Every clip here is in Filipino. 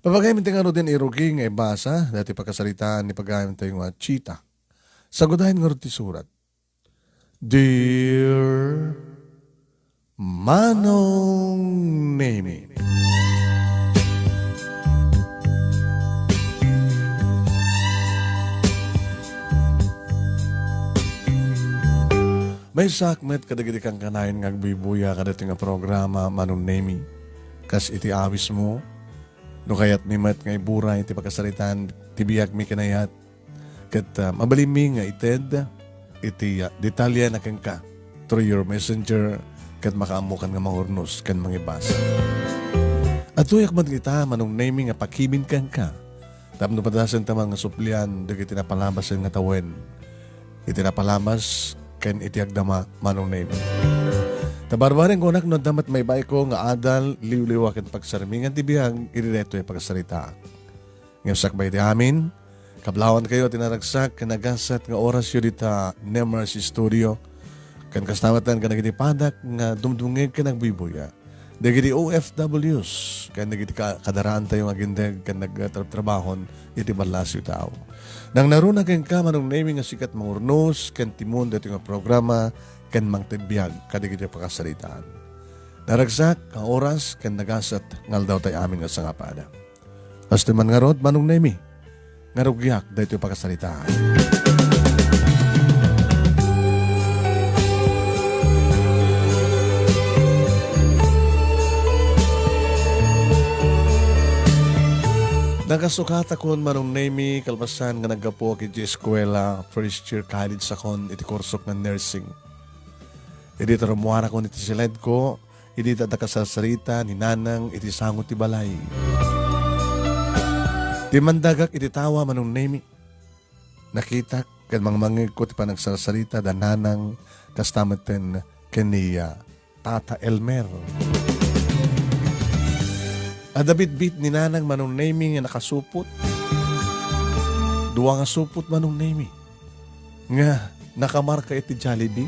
Papagayon ting ano din iruging ay basa, dati pagkasalitaan ni pagayon tayo nga chita. Sagudahin nga ti surat. Dear Manong Nemi. May sakmet kadagiti kang kanayon nga agbibuya kadati nga programa Manong Nemi. Kas iti awis mo, no kayat mi mat nga iburay iti pagkasalitan tibiyag mi kanayat. Kat mabalimi nga ited iti detalya na kang ka through your messenger kat makaamukan nga mangurnos kan mangibasa. At tuyak man kita Manong Nemi nga pakibin kang ka. Tapno padasan ta mga suplian dagiti napalabas nga tawen. Iti napalabas ken iti agdama Manong Nemi. Tabarbaring ko nak no damat may bay ko nga adal liwliwa ken pagsarmingan ti biyag irireto yung pagsalita. Ngayon sakbay ti amin, kablawan kayo tinaragsak ken nagasat nga oras yo dita Nemers Studio ken kastamatan ken nagiti padak nga dumdungeg ken nagbibuya. Dagiti OFWs ken nagiti kadaraan tayo nga gindeg ken nagtrabahon iti balasyo tao. Nang naruna ken ka Manong Nemi nga sikat mangurnos ken timon dati nga programa ken mangtibiyag kadagiti pakasalitaan. Naragsak ang oras ken nagasat ngal daw tay amin nga sangapada. Hasta man nga rod Manong Nemi nga rugyak daytoy pakasalitaan. Nagasukata kon Manong Nemi kalpasan nga naggapo iti eskwela first year college sa kon iti kursok ng nursing. Idi taramuara ko iti silid ko, idi tadakasasarita ni nanang iti sangot ti balay. Di mandagak iti tawa Manong Nemi. Nakita ken mangmangig ko ti panagsasarita da nanang kastameten keniya Tata Elmer. Adabit-bit ni nanang Manong Nemi nga nakasupot. Duwa nga supot Manong Nemi. Nga nakamarka iti Jollibee.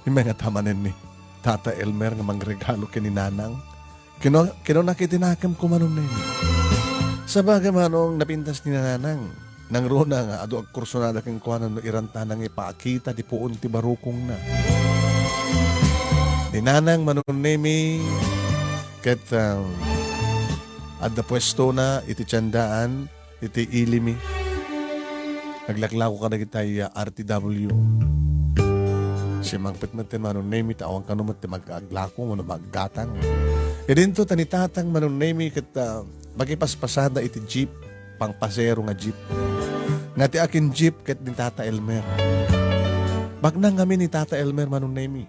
Yung mga tamanin ni Tata Elmer nga mangregalo kini nanang. Kino nakitinakam ko Manong Nemi. Sabaga Manong napintas ni nanang. Nang rona nga adu ag kursunada king kuanan no irantanang ipaakita di puon ti barukong na. Ni nanang Manong Nemi ket adda pwesto na iti tiyandaan iti ilimi. Naglaklako ka na kitay RTW. Si mangpitmatin Manong Nemi tawang kanumat ti mag-aglako mo maggatang. E dinto tanitatang Manong Nemi ket magipaspasada iti jeep pangpasero nga jeep. Nga ti akin jeep ket ni Tata Elmer. Bagnang kami ni Tata Elmer Manong Nemi.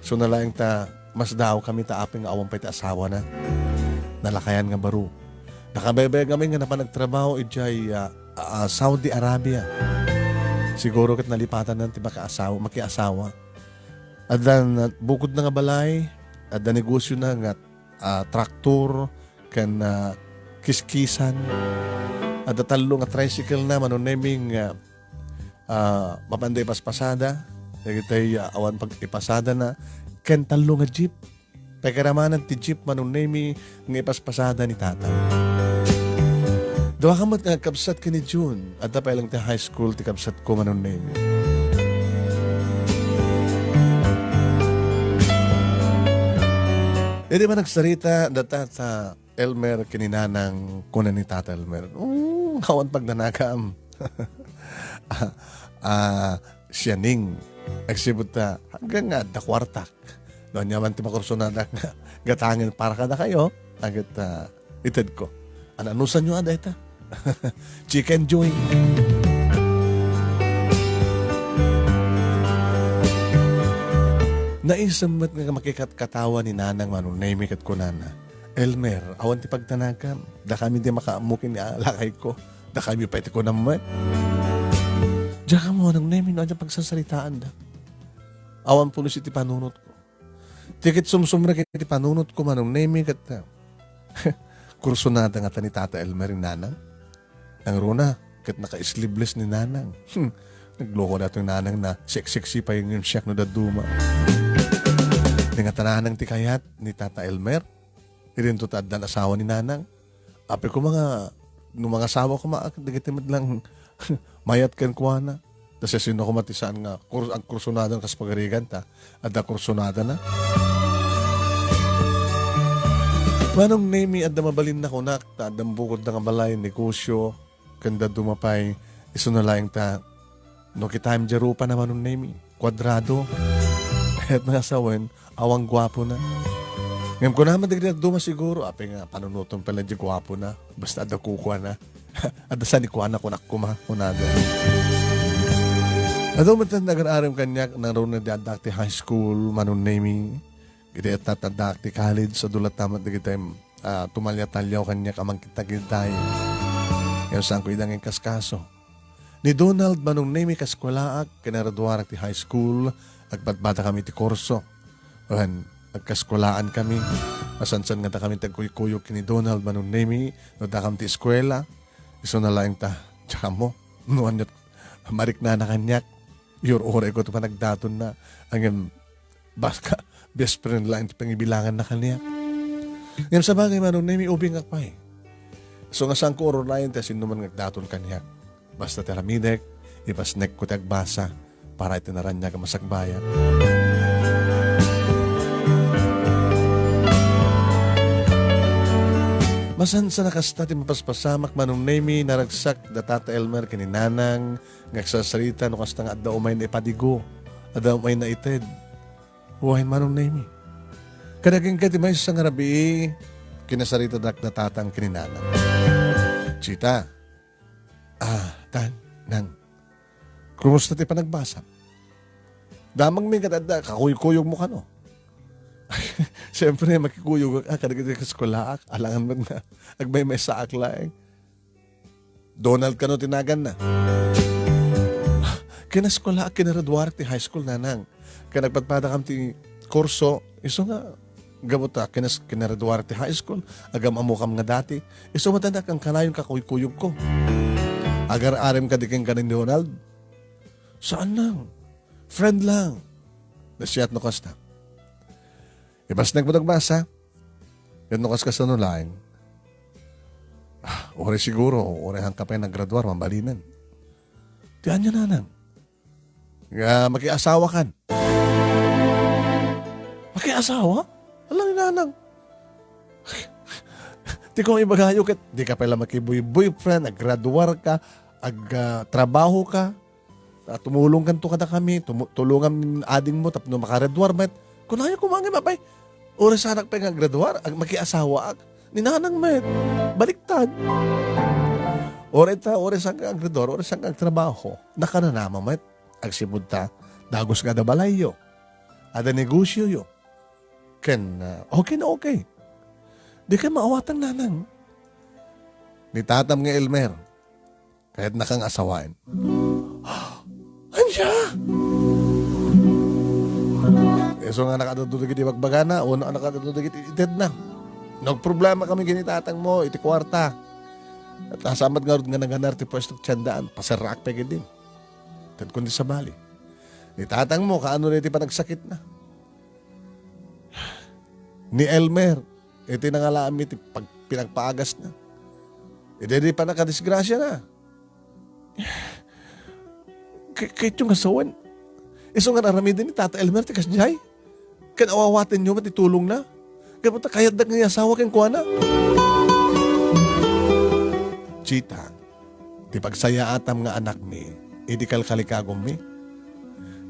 So nalaing ta mas daw kami ta aping nga awang pa'y asawa na. Nalakayan nga baro. Nakabebe kami nga napanagtrabaho ijay Saudi Arabia. Siguro kat nalipatan ng tiba makiasawa. At dan bukod na nga balay, at dan negosyo na nga traktor, kan kiskisan, at talo nga tricycle na Manong Nemi nga mapanday paspasada, tay awan pag ipasada na, kan talo nga jeep. Pagkaramanan ti jeep Manong Nemi nga ipaspasada ni Tata. Dawa ka mat nga kabsat ka ni June at tapay lang ti high school ti kabsat ko Manong Nemi. E di ba nagsarita da Tata Elmer kininanang kunan ni Tata Elmer. Hawan pag nanakam. Siyaning. Nagsibot ta hanggang nga da kwartak. Doon yaman ti makursunada nga gatangin para kada kayo. Agad ited ko. Ananusan nyo ada ita? Chicken joy. Naisamat nga makikatkatawa ni nanang Manong Nemi kat kunana. Elmer, awan ti pagtanagam. Da kami di makaamukin ni alakay ko. Da kami pa iti ko naman. Diyan ka mo Manong Nemi no adyan pagsasalitaan da. Awan puno si ti panunot ko. Tikit sumsumra kiti panunot ko Manong Nemi kat kursunada nga ni Tata Elmer yung nanang. Ang runa, kat naka-sleeveless ni nanang. Nagloko na itong nanang na sexy pa yung siyak no daduma. Nga tananang tikayat ni Tata Elmer. Irin to tad na asawa ni nanang. Ape ko nung mga asawa ko digitimid lang mayat kan kuha na. Kasi sino ko matisaan nga, ang kursunada kas pagarigan ta, at kursunada na. Manong name at mabalin na kunak, ta bukod na nga balay, negosyo, kanda dumapay, iso na lang ta, no kitayam jarupa na manong name, kwadrado, at nasawan, awang gwapo na. Ngayon ko naman duma siguro, ape nga, panunutom pala di gwapo na, basta ada kukuha na, at sa ni kuha na kunak kunado. Ato man nag-aaram kanyak nang roon na diadakti high school, manong naming, kita tatadakti college, sa dulat tamat na kita tumalya-talyaw kanyak amang kita-giltay. Ngayon saan ko idangin kaskaso. Ni Donald manong naming kaskulaak, kinaraduarak ti high school, agbatbata kami ti korso. Nagkaskulaan kami, masansan nga ta kami tagkuyukuyok ni Donald manong naming, no da kami ti eskwela, iso na lang ta, tsaka mo, nuwan yun, marik na kanyak. Your oray ko ito pa nagdaton na ang basta best friend lang ito pangibilangan na kanya. Ngayon sa bagay manong nami ubing akpay. So nga saan ko oro layan ta sinuman nagdaton kanya. Basta teramidek, ipasnek ko tagbasa para itinaran niya ka masagbayan. Masan sa nakasta ti mapaspasamak manong nami naragsak da Tata Elmer kininanang ngagsasarita no kasta nga adda umay na ipadigo adda umay na ited huwain manong nami kadaging ka ti may sa ngarabi kinasarita dak na tatang kininanang Chita tan nang kumusta ti panagbasa damang may katadda kakuyog-kuyog mo ka no. Siyempre, makikuyog ka kadagdag ka skulaak. Alangan mo na. Agbay may saak laeng. Donald ka no tinagan na. Kinaskulaak, kinaraduarte high school na nang. Kaya nagpatpada kami ti kurso. Iso nga, gamot ta, kinaraduarte high school. Agam amukam nga dati. Iso matanda kang kanayon kakuyog ko. Agar-arem ka diking ka ni Donald. Saan lang? Friend lang. Nasiyat no kasta. Ibas nagpadagbasa, yun nukas ka sa nulaing. Ore siguro, ore hang kapay naggraduar, mambalinan. Tiyan niya nanang. Nga makiasawa kan. Makiasawa? Alang nanang. Di ko ibagayo kat, di ka pala makiboyfriend, naggraduar ka, trabaho ka, tumulong kan to kada kami, tulungan ading mo, tapno makagraduar, met. Kung ayaw kumangin, mapay, oras anak pa nga graduar, makiasawa ak, ninanang met, baliktad. Oras ang graduar, oras ang trabaho, nakananama met, agsibunta, dagos nga da balayo, ada negosyo yo. Ken, okay na okay. Di ka maawatan nanang. Ni tatam nga Elmer, kahit nakang asawain. Anja! So nga nakatutugit ibagbagana o nakatutugit ited na. Nagproblema kami ginitatang mo, iti kwarta. At nasamad nga rin nga nanghanar ti pwesto tiyandaan, pasarak pegid din. Tad kundi sa bali. Nitatang mo, kaano rin iti panagsakit na. Ni Elmer, iti nangalami iti pinagpaagas na. Iti pa nakadisgrasya na. Kahit yung asawan, iso nga naramidin ni Tata Elmer, tikas jay. Kan awawatin nyo, matitulong na. Kaya kayat na nga asawa kang kuha na. Chita, di pagsaya atam nga anak mi, idi kalkalikagom mi.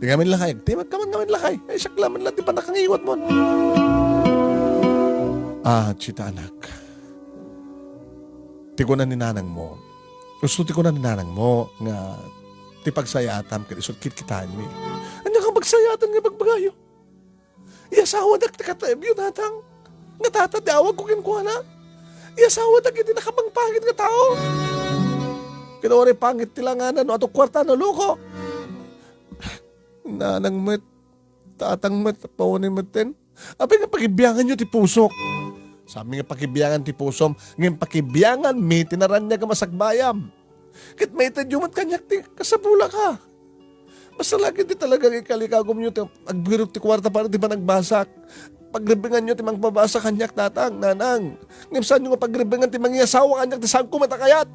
Di ngamin lakay, di magkaman ngamin lakay. Ay, saklaman lang, di pa nakangiwat mo. Chita anak. Ti ko na ninanang mo. Gusto ti ko na ninanang mo, nga ti pagsaya atam, isot kitkitaan mi. Anya kang pagsayatan nga bagbagayo. Iasawa dak takataib yun natang. Nga tatadawag ko kinkuha na. Iasawa dak iti nakabangpangit nga tao. Kinawari pangit tilanganan o ato kwarta na loko. Nanang met, tatang met, paunin metin. Apay nga pakibiyangan nyo ti pusok. Sabi nga pakibiyangan ti pusom, ngayon pakibiyangan mi, tinaran niya ka masagbayam. Kit may tadyumat kanyak ti kasabula ka. Basta lagi di talagang ikalikagom nyo, agbirok ti kwarta para di ba nagbasak. pagribingan nyo timang babasa kanyak tatang, nanang. Ngam saan nyo nga pagribingan timang iasawa kanyak ti saan kumatakayat.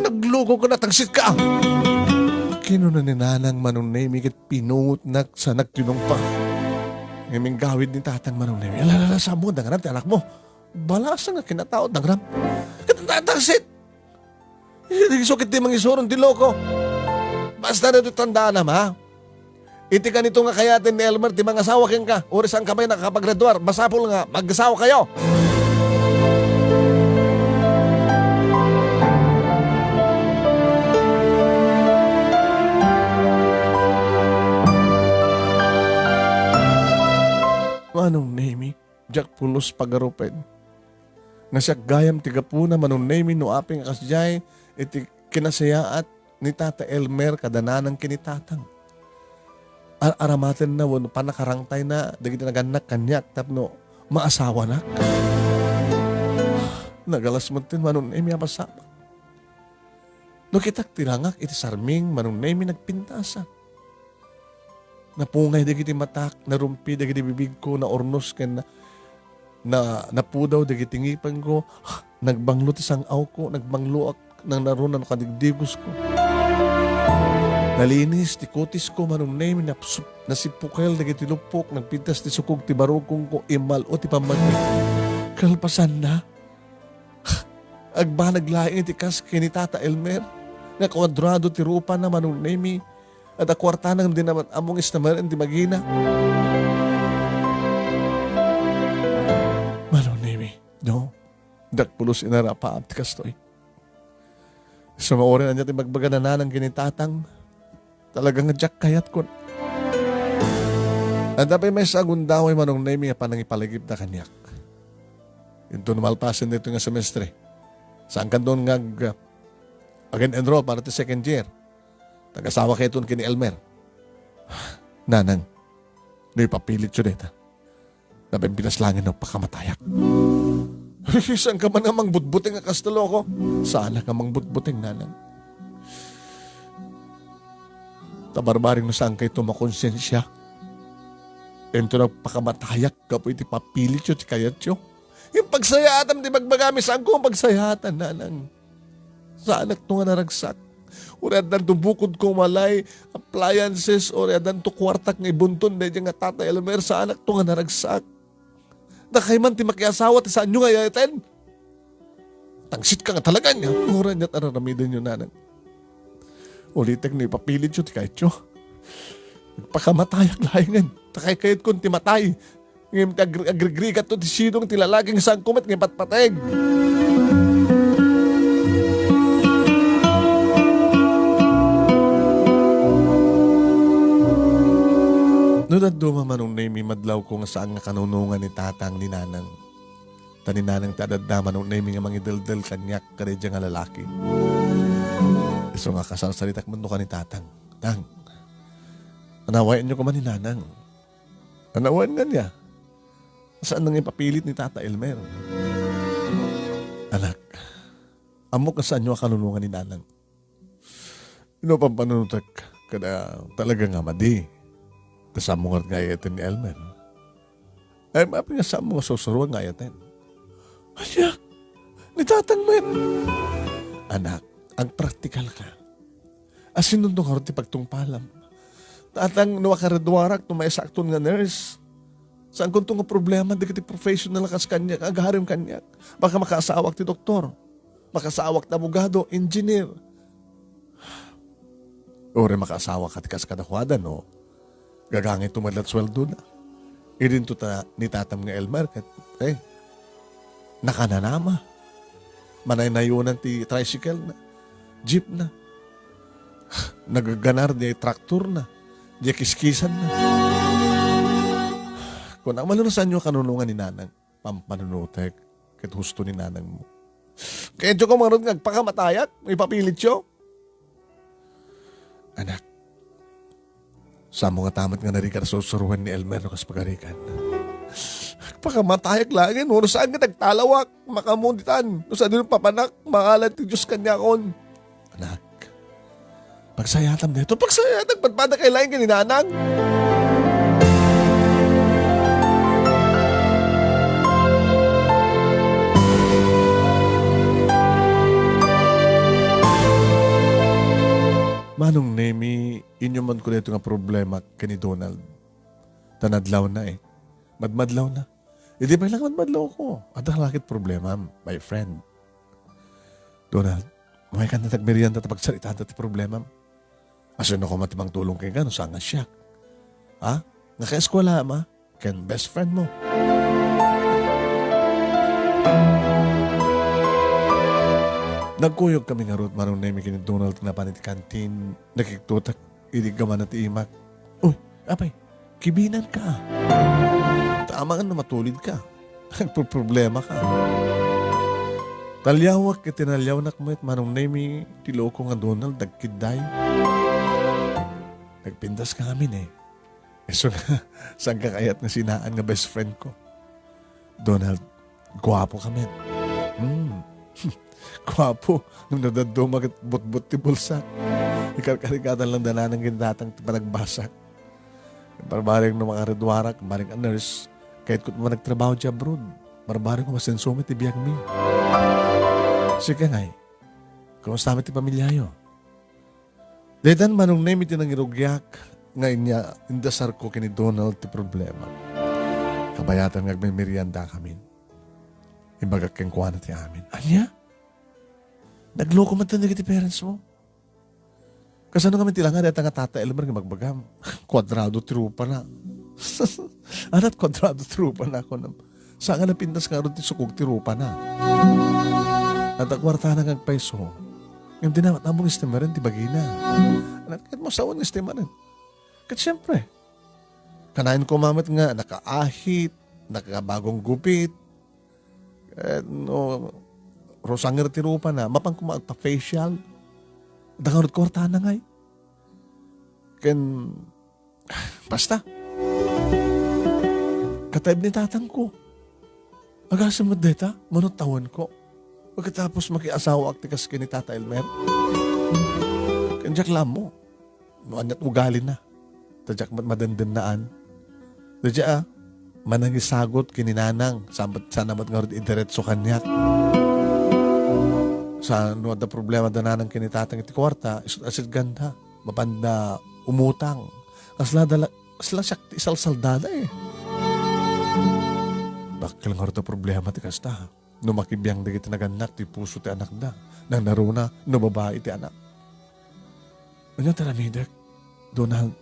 Naglugo ka na, tagsit ka. Kinunan ni nanang manunay, mikit pinungot na sa nagtinong pa. Ngaming gawid ni tatang manunay, alala sa mo, dangaram ti anak mo. Balasa nga kinataot, dangaram. Tagsit. Sukit di mga isurong di loko. Basta na ito tandaan na ma. Iti ka nito nga kayatin ni Elmer, ti mga asawa king ka. Oras ang kamay nakakapaggraduar. Masapol nga, mag-asawa kayo. Manong name, Jack Pulos pagarupen. Nga siya gayam tigapuna manong name no aping kasjay iti kinasayaat ni Tata Elmer kadananang kinitatang. Aramaten na wano panakarangtay na dagiti naganak kanyak tapno maasawa na. Nagalas mo tin manong name yapasama. No kitak tirangak iti sarming manong name nagpintasa. Napungay dagiti matak, narumpi dagiti bibig ko, na ornos ken na napudaw dagiti ngipan ko, nagbanglo ti sangaw ko, nagbanglo ak nang narunan kadigdigos ko. Nalinis ti kutis ko manong name nasipukel dagiti lupok, nagpintas ti sukog ti barukong ko, imal o ti pamagay. Kalpasan na. Agba naglaing ti kas kini Tata Elmer, nga kwadrado ti rupa na manong name at akwartanang din naman among istamaran di magina. Manong name, no? Dakpulos inarapa ti kastoy. Sumaorin anya ti magbagananan ng ginitatang. Talagang nadyak kayat ko. At dapat may sagundaway manong name nga panang ipaligip na kanyak. Ito numalpasin dito nga semestre. Saan ka doon nga again enroll para ti second year. Nag-asawa kayo ito kini Elmer. Nanang, naipapilit yun ito. Dapat pinaslangin ng pakamatayak. Saan ka man namang butbuting nga kastalo ko? Sana ka mang butbuting, nanang. Tabarbaring na saan kayo tumakonsensya. Ento na pakamatayak ka po iti papilit yun, kayat yun. Yung pagsayatan, di magbagami saan ko ang pagsayatan, nanang. Saan ito nga naragsak? Uri adan to bukod kong malay appliances or adan to kwartak ng ibunton na nga Tata Elmer sa anak to nga naragsak. Nakayman ti makiasawa ti saan nyo nga yayaten. Tangsit ka nga talaga niya. Uri niya't araramidan nyo nanang. Ulitek na ipapilit yun ti kahit yun. Nagpakamatayak layangan. Takay kayit kong ti matay. Ngayon ti agrigrigat to ti sinong ti lalaging saan kumat ngayon patpateg. Nunad duma manong name madlaw ko nga saan nga kanunungan ni tatang ni nanang. Tani nanang tadadda manong name nga mangidaldal kanyak kadedya nga lalaki. So nga kasasalitak man ka ni tatang. Tang, anawain nyo ka man ni nanang. Anawain nga niya. Saan nang ipapilit ni Tata Elmer? Anak, amok ka saan nyo kanunungan ni nanang. Ino pang panunutak kada talaga nga madi. Kasama nga ngayatin ni Elmer. Ay, mapi nga sa mga susuruan ngayatin. Asya, ni tatang men. Anak, ang praktikal ka. Asin nung nga rin pagtungpalam. Tatang nuwakaradwarak nung may sakton nga nurse. Saan kung nga problema, di kiti professional kas kanyak, agaharim kanyak. Baka makaasawak ti doktor. Makasawak na abogado, engineer. O rin makaasawak at kas kadakwadan, no? Gagangit tumadlat sweldo na. Idin to ni tatam nga Elmer kat nakananama. Manay-nayunan ti tricycle na. Jeep na. Nagaganar di traktor na. Di kiskisan na. Kung ang malunasan nyo kanunungan ni nanang, pampanunutek, kat husto ni nanang mo. Kaya dyo ko marunong nagpakamatayat, may papilit yo. Anak, sa mga tamat nga narikar susuruhan ni Elmer no kas pagarikan. Pakamatayag langin, no saan ka nagtalawak, makamunditan, no saan din papanak, makalat ti Diyos kanya kon. Anak, pagsayatam na ito, pagsayatam, patpada kay langin ka ni nanang. naman ko dito nga problema kani Donald. Tanadlaw na eh. Madmadlaw na. Hindi ba lang madmadlaw ko? At ang lakit problema, my friend. Donald, may ka na tagmerienda ta pagsalitaan ti problema. Asun ako matimang tulong kay ka, no saan nga siya? Ha? Nga ka-eskwala, ma? Ken best friend mo. Nagkuyog kami nga root marong nemi kini Donald na panit kantin. Nakiktutak, idig gaman at imak. Uy, apay, kibinan ka. Tama nga na matulid ka. Nagpo-problema ka. Talyawak itinalyaw na kumit manong nemi tiloko nga Donald nagkiday. Nagpindas ka amin eh. So nga, saan ka kayat nga sinaan nga best friend ko? Donald, gwapo ka men. Gwapo. Nung nadadumag at but-but ti bulsa. Ikarkarikatan lang dananang gindatang panagbasak. Barbaring na mga redwarak, baring a nurse. Kahit kung naman nagtrabaho dyan abroad, barbaring ko masensumit ti biyag mi. Sige ngay, kumusta ti pamilyayo? Dedan manong nemi ti nang irugyak, ngayon niya, indasar ko kini Donald ti problema. Kabayatan ngagmay merienda kami. Ibagak keng kuha na ti amin. Anya? Nagloko man tayo ti parents mo? Kasano kami tilangan at nga tata Elmer nga magbagam. Kwadrado trupa na. Anat kwadrado trupa na ako. Saan nga napindas nga ron ti sukog trupa na. At ang kwarta na ngagpaiso. Yung dinawat na mong istimarin ti bagina. Anak, kahit mo sawan ng istimarin. Kahit siyempre. Kanain ko mamat nga, nakaahit, nakabagong gupit. Rosangir ti rupa na, mapang kumagpa-facial. Dangarot kwarta na ngay. Ken, basta. Katayb ni tatang ko. Agasam mo deta, manutawan ko. Pagkatapos makiasawa aktikas kini Tata Elmer. Ken jak lam mo. Noanyat ugali na. Tadyak madandandaan. Tadya manangisagot kininanang. Sana mat nga rin idiretso kanyak. Sa ano da problema da nanang kinitatang iti kwarta, isut asid ganda, mapanda umutang. Kasla siya isalsaldada eh. Bakil nga rin problema ti kasta. No makibiyang da kita naganak, ti puso ti anak da. Nang naruna, no babae ti anak. Ano taramidek? Donald.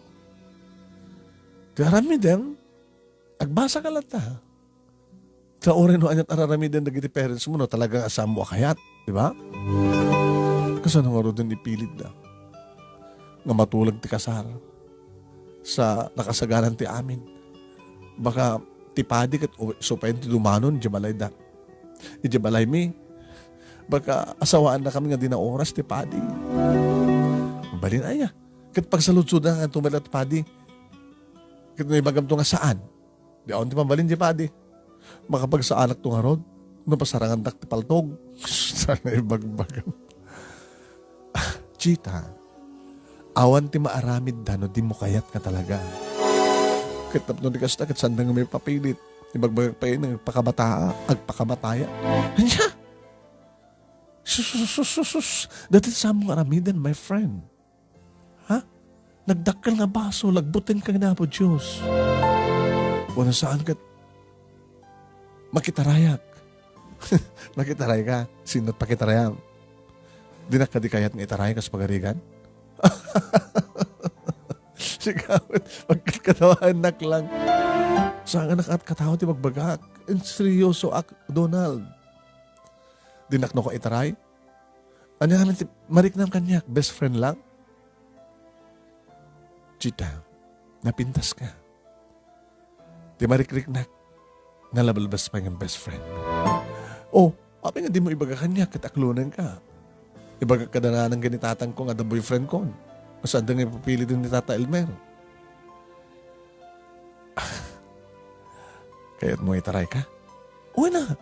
Ti aramidem, agbasa ka lang ta. Sa orin no anyat araramidem da giti parents mo, no talagang asam mo akayat. Diba? Kasi nang aro din ipilit na. Nga matulag ti kasar. Sa nakasaganan ti amin. Baka ti padik at supayin ti dumanon, jabalay da. Jabalay mi. Baka asawaan na kami nga di na oras ti padi. Balin aya. Kat pagsalud-sud na nga tumalat ti padi. Kat may bagam to nga saan. Di aon ti pambalin ti padi. Baka pagsaanak to nga rod. Napasarangan dak ti paltog. Sana ibagbagam. Chita, awan ti maaramid da no di mo kayat ka talaga. Kitap no di kasta kat sandang may papilit. Ibagbagag pa yun ng agpakabataya. Hanya! Sus. Dati sa mong aramidan, my friend. Ha? Nagdakkel nga baso, lagbutin ka na po Diyos. Wala saan kat makitarayak. Nakitaray ka. Sino't pakitarayam? Di na kadikayat ng itaray ka sa pagarigan? Sigawit, magkatawaan nak lang. Saan nga nakatawad ti magbagak? And seryoso Donald. Dinak no ko itaray? Ano nga naman, mariknam kanyak, best friend lang? Chita, napintas ka. Di marikrik-nak, nalabalbas pa yung best friend. Oh, api nga di mo ibaga kanya, kataklunan ka. Ibaga ka na ng ganitatang ko nga the boyfriend ko. Masaan nga ipapili din ni Tata Elmer. Kaya't mo itaray ka? Uy na,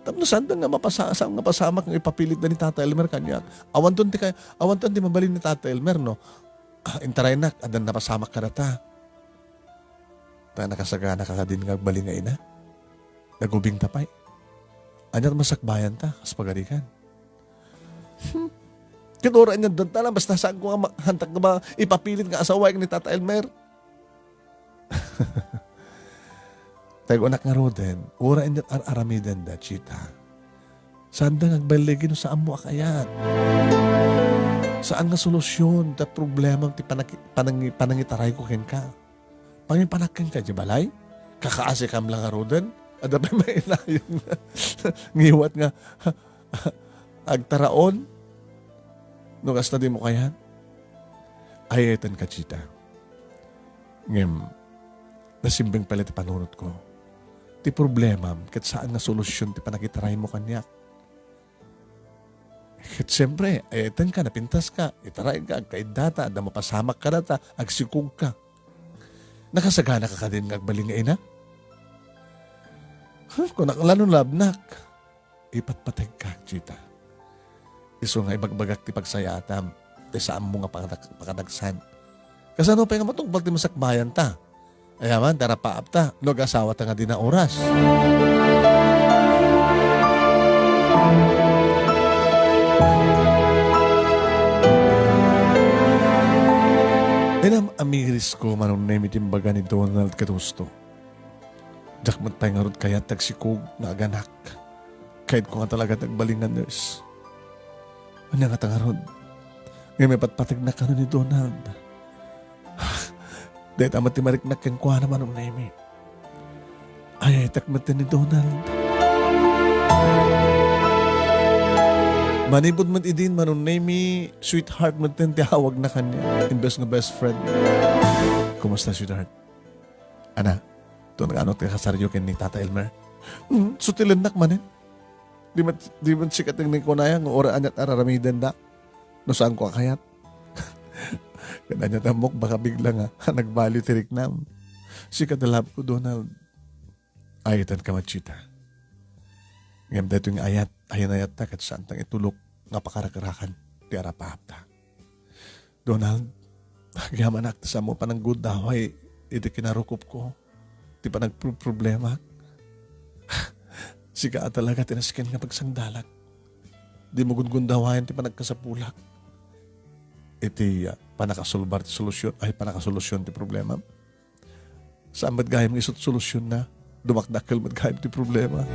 tapos saan nga mapasamak ng ipapilit na ni Tata Elmer kanya. Awan ton di mabalin ni Tata Elmer, no? Intaray na, adan napasamak ka na ta. Ta nakasagana ka din nga balin nga ina. Nagubing tapay. Anyat masakbayan ta, kas pagarikan. Kinura niya doon tala, basta saan ko nga hantak na ba ipapilit nga asawa ni Tata Elmer. Tayo anak nga Roden, ura niya aramiden da, chita. Saan da nagbaligin saan mo akayat? Saan nga solusyon ta problema ti panangitaray ko ken ka? Pangipanakken ka, di balay? Kakaasi kam lang nga Roden? Ada pa may inayong ngiwat nga agtaraon? No kasta di mo kayan? Ayatan ka, chita. Ngem, nasimbing palit panunod ko. Ti problema, kat saan nga solusyon ti panakitaray mo kanyak. Kat siyempre, ayatan ka, napintas ka, itaray ka, kaidata, da mapasamak ka data, agsikog ka. Nakasagana ka din nga agbaling nga ina? Kung nakalano labnak, ipatpatay ka, chita. Iso nga ibagbagak ti pagsayatam, ti saan mo nga pakadagsan. Kasano pa nga matungpal ti masakbayan ta? Ayaman, darapaap ta, nag-asawa ta nga din na oras. Dinam amiris ko manong nemitimbaga ni Donald Katusto. Dakmat tayo nga rod kaya tagsikog na aganak. Kahit ko nga talaga tagbalingan nurse. Ano nga tangarod? Ngayon may patpatag na ka ni Donald. Dahil amat timarik na kengkwa naman ang naimi. Ay, takmat ni Donald. Manibod man idin manong naimi, sweetheart man tiyawag na kanya. Imbes nga best friend. Kumusta, sweetheart? Ana, ito nag-ano tayo kasaryo ken ni Tata Elmer? Sutilan nak manin. Di man sikat ng nikunaya ng oraan at araramiden da. No saan ko akayat? Kanya tamok baka bigla nga nagbali tirik nam. Sikat na lab ko, Donald. Ayatan ka machita. Ngam dito yung ayan ta kat saan tang itulok nga pakarakarakan ti arapahap ta. Donald,agaman akta sa mo pa ng good daway iti kinarukop ko. Di pa nagproblema. Sika talaga tinaskin nga pagsangdalag. Di mo gundawayan ti panagkasapulak. Iti panakasolbar ti solusyon, ay panakasolusyon ti problema. Saan ba't gayam isot solusyon na? Dumakdakal ba't gayam ti problema?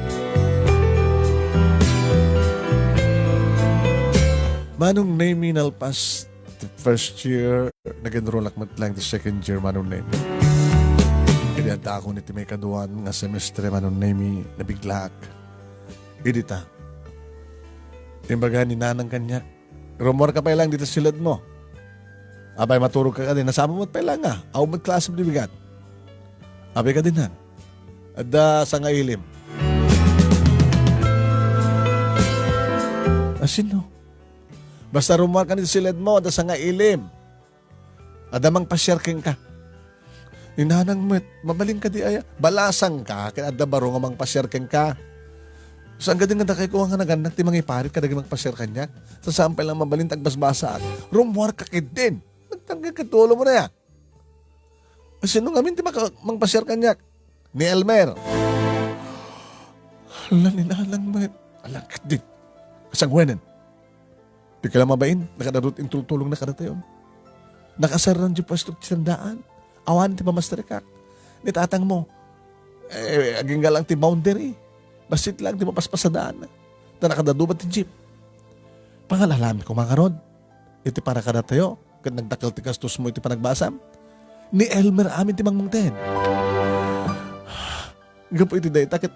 Manong name nalpas the first year, nag-enroll akmat lang the second year manong name. Kaya ako niti may kaduan nga semestre manong name nabiglak. Idita. Timbaga ni nanang kanyak. Rumor ka pa lang dito silad mo. Abay maturog ka din. Nasama mo't pa lang nga. Aw mo't klase mo dibigat. Abay ka din ha. Ada sa nga ilim. Asino? Basta rumor ka dito silad mo. Ada sa nga ilim. Ada mang pasyerking ka. Ninanang mo, mabaling ka di aya. Balasang ka. Kaya ada baro nga mang pasyerking ka. So ang gading nga kay ko nga naganak ti mangiparit ka daging magpasyar kanyak. Sa sampay lang mabalin tagbasbasa at rumwar ka kid din. Nagtanggal ka tulo mo na ya. Sino nga minti magpasyar kanyak? Ni Elmer. Hala ninalang mo. Alakit din. Kasangwenan. Di ka lang mabain. Nakadarot intultulong na kada tayo. Nakasaran di pastok tindaan. Awan ti pamastrikak. Nitatang mo. Aging galang ti boundary. Basit lang, di mapaspasadaan. Na nakadadubat ti jeep. Pangalalami ko mga rod. Iti para kada tayo. Kad nagdakal ti kastos mo iti panagbasam. Ni Elmer amin ti mangmangten. Gapo iti day takit.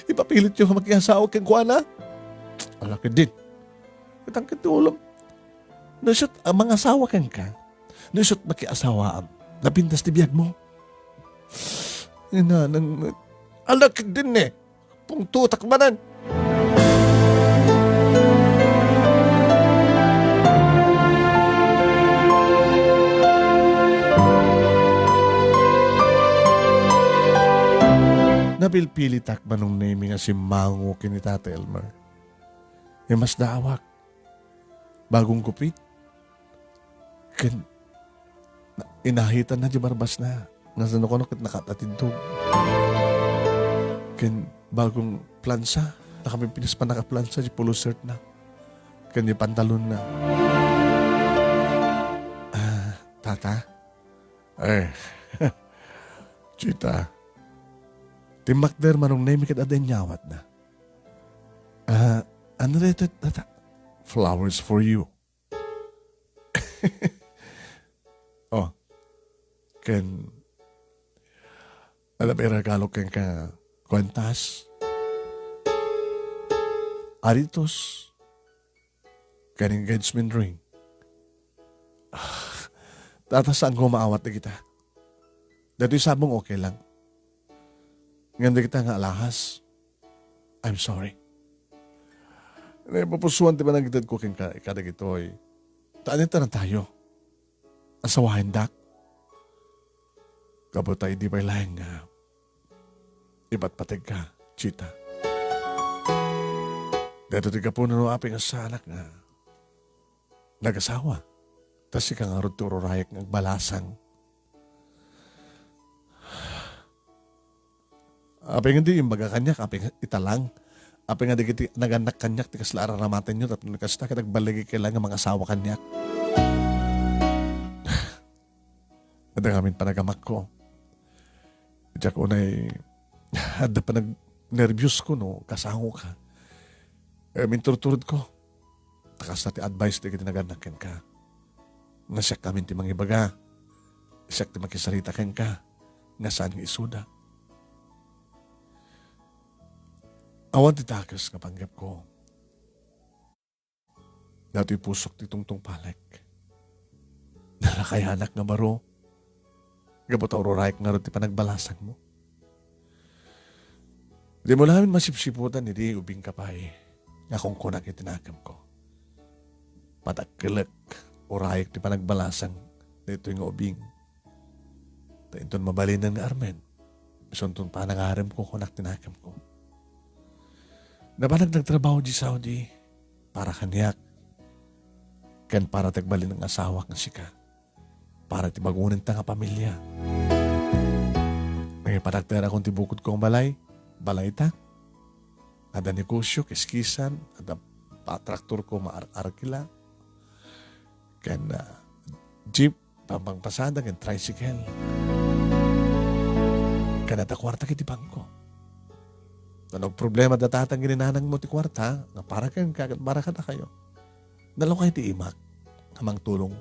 Ipapilit yung magkihasawa keng kuana. Alaki din. Itang kitulong. Nasot ang mga asawa keng ka. Nasot makiasawaam. Napintas ti biyag mo. Inanang alak din eh. Pungtutak manan. Napilpili takman nung naming nga si Mango kini Tata Elmer. E mas daawak. Bagong kupit. Inahitan na di barbas na. Nga sa nukunok at nakatatintog. Bagong plansa. Na kami pinis pa nakaplansa, di pulo cert na. Kanya pantalon na. Tata? Eh, Chita. Timak der manong name kat aden nyawat na. Ano rito, tata? Flowers for you. Oh, ken alam regalo ken ka kwentas. Aritos. Ken engagement ring. Tata saan ko maawat na kita? Dati sabong okay lang. Nganda kita nga alahas. I'm sorry. Papusuan ti ba nang gitad ko king kada gitoy. Taan ito na tayo. Asawahin dak. Kabutay di ba'y lahing nga. Iba't patag ka, Chita. Dito ti ka po nanuaping sa anak nga. Nag-asawa. Tas ika nga rin rayak ng balasang. Apeng hindi yung baga kanyak, apeng italang. Apeng nga di kiti naganak kanyak, ti kaslara ramatan nyo, at nakasta ka nagbalagi kailang ng mga asawa kanyak. At ang amin panagamak ko. Diyak ko na'y, ada pa nag-nervyos ko, no, kasango ka. Minturturod ko. Takas na ti advice di kiti naganakin ka. Nasyak kami ti mangibaga. Isyak ti makisarita ken ka. Nga saan nga isuda. Awan ti takas nga panggap ko. Dato'y pusok ti tungtong palek. Nalakayanak nga baro. Gabot aurorayek nga rin ti panagbalasang mo. Di mo namin masipsiputan, hindi ubing kapay. Nga kung kunak itinakam ko. Patakilak, orayek ti panagbalasang. Dito yung ubing. Tainton mabalinan nga armen. Isuntun pa nangarem ko kunak tinakam ko. Nabanag nagtrabaho di Saudi. Para kanyak. Ken para tagbalin ng asawa ng sika. Para tibagunin ta nga pamilya. May parakter akong tibukod kong balay. Balay ta. Ada negosyo, kiskisan. Ada patraktor ko maar-arkila. Ken jeep, pampangpasada, ken tricycle. Ken ata kwarta kiti bangko. Anong problema datatang gininanang mo ti kwarta, nga para ken kagat para ka na kayo. Dalaw kayo ti imak. Amang tulong.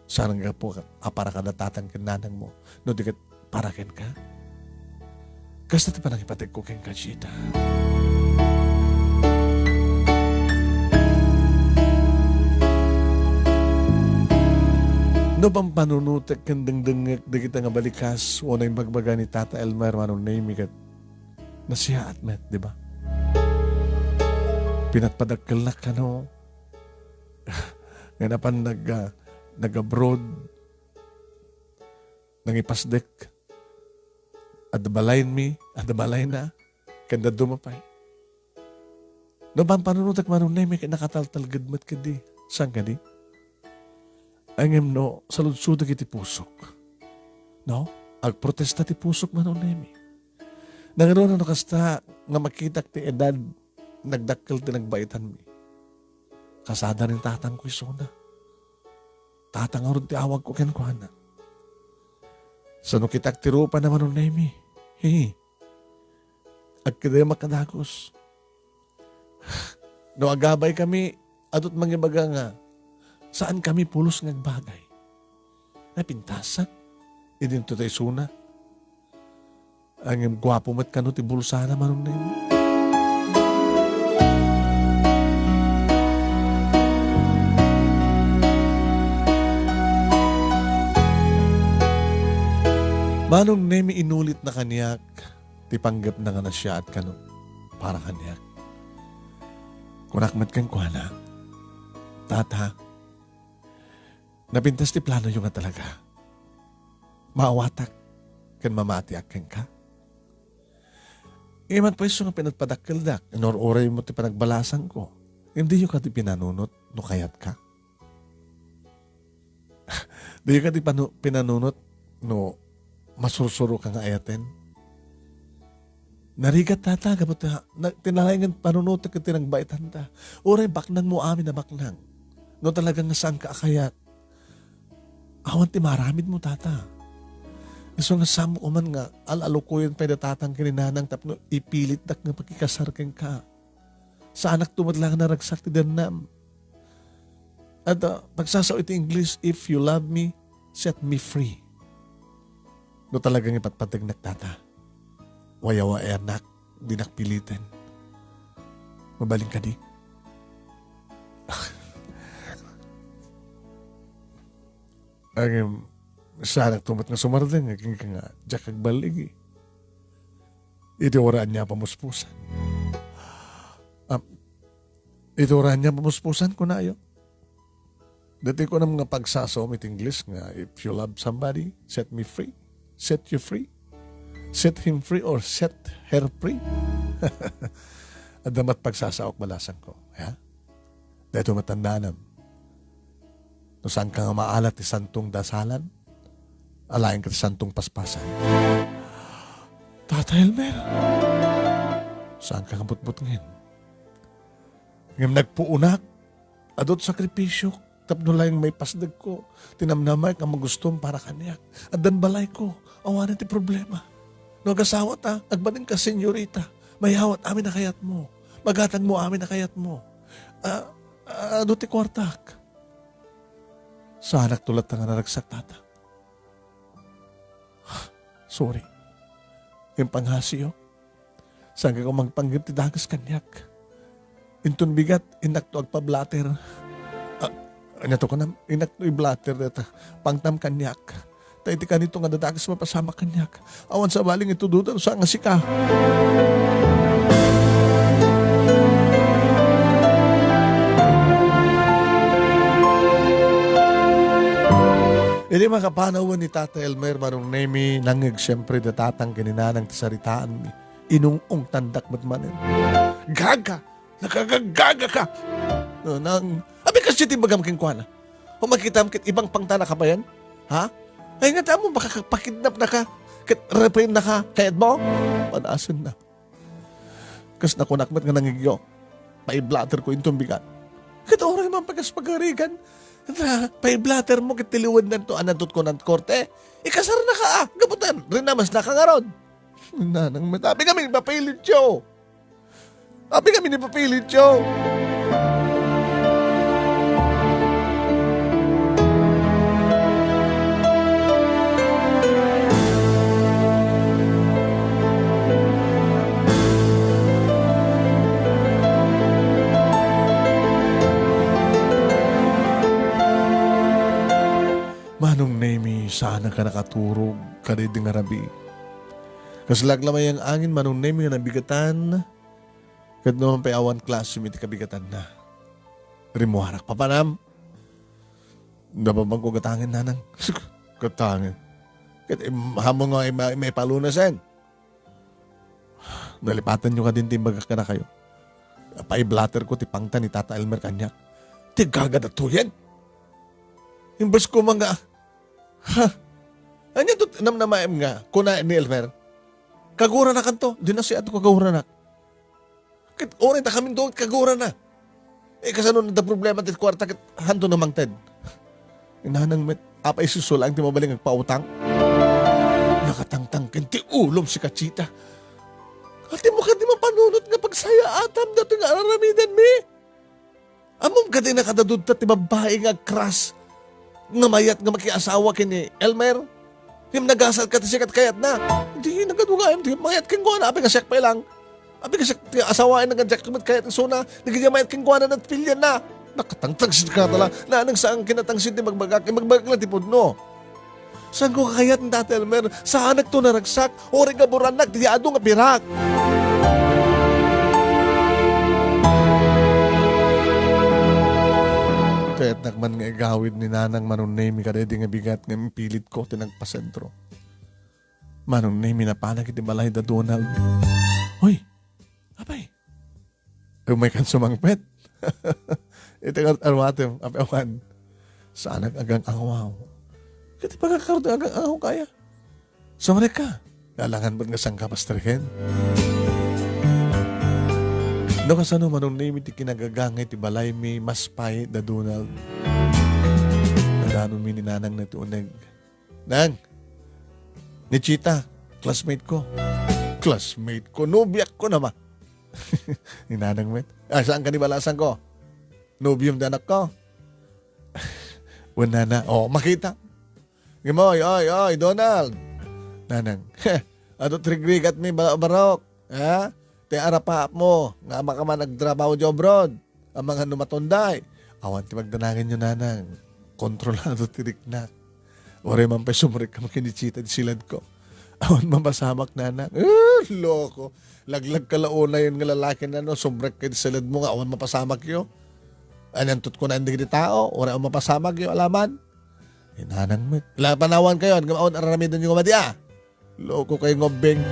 Saan nga po, para ka natatang kinanang mo. No, di ka parakin ka. Kasta ti pa nang ipatig ko king kachita. No bang panunutek kandang-dangak di kita nga balikas o na yung bagbaga ni Tata Elmer manong name kat na siya at met, di ba? Pinatpadagkal na ka no. Ngayon napan nag-abroad, nangipasdek, at balay na, kanda dumapay. No, bang panunutak manong na, may nakataltalgad mat ka di. Saan ka di? Angem no, saludsuda kiti pusok. No? Agprotesta ti pusok manong na, nangaroon na kasta, nga makitak ti edad, nagdakkel ti nagbaitan mi. Kasada rin tatang ko isona. Tatangarod ti awag ko ken kuana. Sano kitak ti rupa naman nun nemi. Hihi. Agkidaya makadagos. No agabay kami, adot mangibaga nga, saan kami pulos ngagbagay. Napintasak. Idin to tayo suna. Ang gwapo mat kano ti bulsa naman nun nemi. Manong nemi inulit na kanyak, tipanggap na nga na siya at kano, para kanyak. Kunakmat kang kuhala. Tata, napintas ti plano yung nga talaga. Maawatak, kan mamatiak kang ka. Iman pa iso nga pinagpadakildak, inor-oray mo ti panagbalasang ko. Hindi yung ka ti pinanunot, no kayat ka. Hindi yung ka ti pinanunot, no masursuro ka nga ayaten. Narigat tata, kapot tinalayangan panunod ka tinagbaitan ta. Uray, baknang mo amin na baknang. No talagang saan ka akayat. Awan ti maramid mo tata. So nga samo ko man nga, alalukuyan pa datatang kininanang tapno ipilit dak nga pagkikasarking ka. Sa anak tumadlang na ragsak ti danam. At pagsasaw iti English, if you love me, set me free. No talagang ipatpatag tata. Wayawa anak, di nakpilitin. Mabaling ka di. Ang sana tumat nga sumardeng, aking ka nga, diyak agbalig eh. Ito oraan niya pamuspusan. Ito oraan niya pamuspusan ko na ayo. Dati ko na mga pagsasaw mit English nga, if you love somebody, set me free. Set you free. Set him free or set her free. At damat pagsasaok malasan ko. Ya? Dito matandanam. No saan ka nga maalat ti santong dasalan, alayin ka ti santong paspasan. Tata Elmer, saan ka kabutbut ngayon? Ngayon nagpuunak, adot sakripisyo, tapno lang may pasdag ko, tinamnamay ka magustom para kanyak. At dan balay ko, awanan ti problema. No agasawa ta, agbaning ka senyorita, mayawat amin na kayat mo. Magatang mo amin na kayat mo. Ano ti kwartak? Sa anak tulat na nga naragsak tata. Sorry. Yung panghasiyo. Saan ka magpanggip ti dagas kanyak. Intun bigat, inak to agpablater. Ano to ka na, inak to i-blater data. Pangtam kanyak. Tayo ti kanito nga dadagas mapasama kanyak. Awan sa baling ito dudan sa nga sika. Hindi makapanawan ni Tata Elmer Manong Nemi nangig siyempre datatang kininanang tisaritaan mi. Inungong tandak matmanin. Gaga! Nakagagaga ka! No, abi kasi timbagam king kuana. Kung makita mo kit ibang pangtana ka ba yan? Ha? Ay nga tamo, baka pakidnap na ka. Kit reprint na ka. Kayat mo? Panasan na. Kas nakunakmat nga nangigyo. Paiblatter ko yung tumbigan. Kit oray man pagas pagarigan. Paiblatter mo kitiliwan na to anadot ko ng korte. Ikasar na ka gabutan. Rinamas na ka nga ron. Nanang matabi kami ni Papilit Joe. Abi kami ni Papilit Joe. Manong Nemi, sana ka nakaturog, kadid nga rabi. Kaslaglamay ang angin, Manong Nemi, nga nabigatan, kad naman pa awan klase, may kabigatan na. Rimuharak, papanam. Nababang ko gatangin, nanang. Gatangin. Kat hamon nga may palunasan. Nalipatan nyo ka din timbagak ka na kayo. Paiblatter ko, tipangta ni Tata Elmer kanyak. Tigagad at tuyen. Imbas ko mga, anya to namnamaim nga, kuna ni Elmer, kagura na kanto, di na siya ato kagura na. Kit orin ta kami doon, kagura na. Kasano na problema tit kwarta, kit hanto namang ted. Inahanang met, apay susulang, ti mabaling agpautang. Nakatangtang kinti ulom si Kachita. Ati mo ka di mapanunot nga pagsaya atam dato nga araramidan mi. Amom ka di nakadadud ta ti babae nga kras. Nga mayat nga makiasawa kini Elmer. Yung nagasal ka sikat kayat na. Hindi nagadugayam. Mayat king kuwana. Abi nga siyak pa ilang. Abi nga siyak asawain nga siyak kayat ng suna. Nagiging mayat king kuwana ng pilyan na. Nakatangtang siya ka tala. Naanang saan kinatangsin ni magbagak. Magbagak lang tipod no. Saan ko kakayat ng Tata Elmer? Saan nagto naragsak? Ori nga buranak. Diado nga pirak. Kaya't nakman nga igawid ni Nanang Manong Nemi kadedi nga bigat nga pilit ko tinagpasentro. Manong Nemi na panag iti balay da Donald. Hoy, apay. May kan sumangpet. Ito nga arwatem, apawan. Saan agang awaw. Kati pagkakaroon agang awaw kaya. Sumari ka. Galangan ba't nga sang kapastrihin? No kasano manong name iti kinagagangay ti balay mi maspay da Donald. Nadano mi ni nanang na tiuneg. Nang, ni Chita, classmate ko. Classmate ko, nubiyak ko naman. Ni nanang met. Saan ka ni balasan ko? Nubium da anak ko. Wala na. Makita. Gimoy, oy, Donald. Nanang, ato trigrigat mi barok. Ha? Te arapap mo. Nga makaman nagdrabaho di abroad. Ang mga numatonday. Awan ti magdanangin nyo nanang. Kontrolado tirik na. Ore man pa sumrik ka makinichita di silad ko. Awan mabasamak nanang. Loko. Laglag kalauna yun nga lalaki na no. Sumrik ka di silad mo nga. Awan mapasamak yun. Anantot ko na hindi di tao. Ore ang mapasamak yun. Alaman. Nanang met. Panawan kayo. Awan aramidan yung mamadya. Loko kayo ngobeng.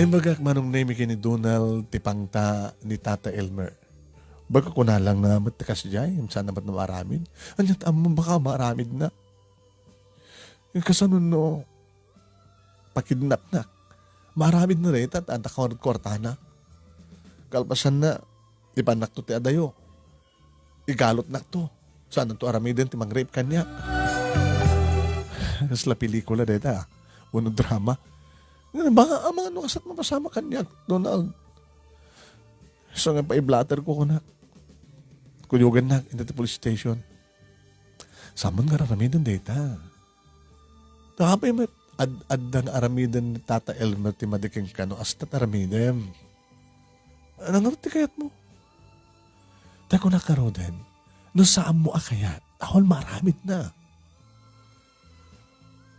Bagak manong name ni Donald tipangta ni Tata Elmer. Baga ko na lang na matikas dyan. Sana ba't na maramid? Anyat among baka maramid na. Yung kasanon no, pakidnap na. Maramid na rin at antak kwarta na. Kalpasan na, ipanak to ti adayo. Igalot na to. Sana to aramidin timang rape kanya. Kasla pelikula deta. Uno drama. Baka ang mga nukasat mapasama kanya, Donald. So nga pa-i-blatter ko na. Kuyugan na, in the police station. Samon nga aramidan data. Nakapay may ad-ad aramidan ni Tata Elmer ti madiking kano as tat aramidem. Anong ti kayat mo? Tako na karoden, no saan mo akayat, ahol maramid na.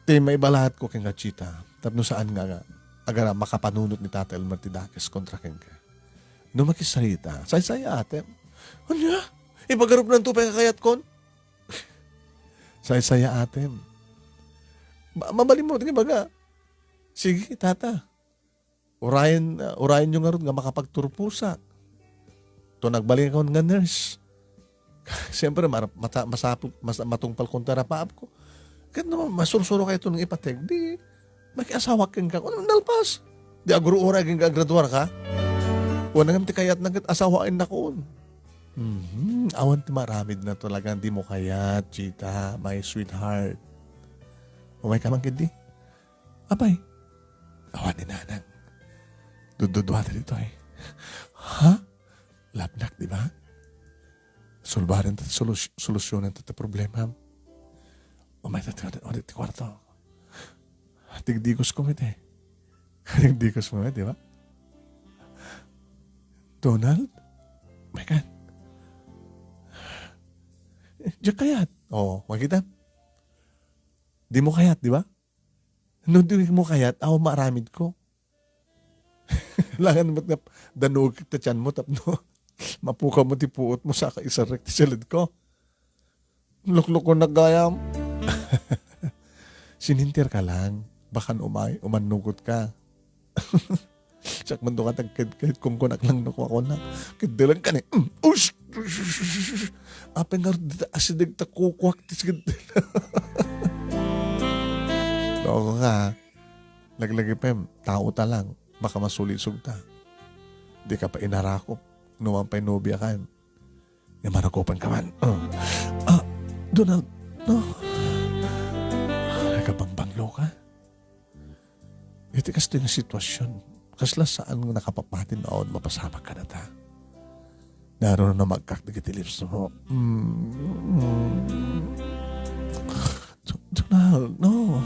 Ti may balahat ko keng Chita. Tapno saan nga agara makapanunot ni Tata Elmer ti dakes kontra keng ka. No makisarita, say-saya atem. Anya? Ipagarup ng tupay kakayat kon? Say-saya atem. Mabalin mo, baga. Sige, Tata. Urayan nyo nga ron nga makapagturpusa. To nagbalin ako nga nurse. Siyempre, matungpal kong tarapaap ko. Kaya naman, masursuro kayo ito ng ipateg. Di, makiasawa kang ka. Ano nalpas? Di aguro ora kang graduar ka? Wala nga ti kayat nang asawain na koon. Awan ti maramid na talagang di mo kayat, Chita, my sweetheart. Umay ka man kindi? Abay, awan ni nanang. Dududwa na dito eh. Ha? Labnak, di ba? Sulbarin tayo, solusyonan tayo problema. Umay tayo, ulit ti kwarto. Tigdigos ko met eh. Tigdigos mo met, di ba? Donald? My God. Diyan kayat. Makita. Di mo kayat, di ba? No, di mo kayat, ako maaramid ko. Langan mo't danog kita tiyan mo, tapno. Mapuka mo ti puot mo sa kaisarek ti silid ko. Lukluk ko nagayam. Sinintir ka lang. Baka umanugot ka. Sak man doon ka kahit kung kunak lang ako na. Kadalang ka ni. Ush! Apeng nga dito asidag ta kukwak. Oo nga. Laglagi pa tao ta lang. Baka masulisog ta. Di ka pa inarakop. Numan pa'y nobya kan. Yung marakopan ka man. Donald. No. Nagkabangbanglo ka. Ito kasi yung sitwasyon. Kasla saan nga nakapapatin na mapasabak ka na ta. Naroon na magkakdagiti lips mo. Donald, no.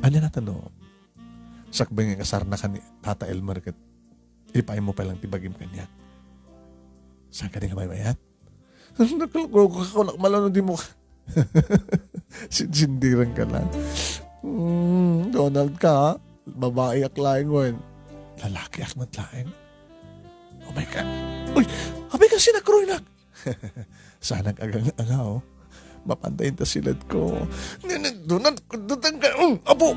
Anya na tanong. Sakbay nga kasar na ka ni Tata Elmer kat ipay mo palang tibagim kanya. Saan ka din nga may mayat? Nakalagro ka malano di mo ka. Sindiran ka lang. Donald ka, babae aklaing mo. Lalaki akmat laing. Oh my God. Uy, abay ka sinakroy na. Sanang agang-agaw. Mapantayin ta silad ko. Donald, dutang ka. Apo.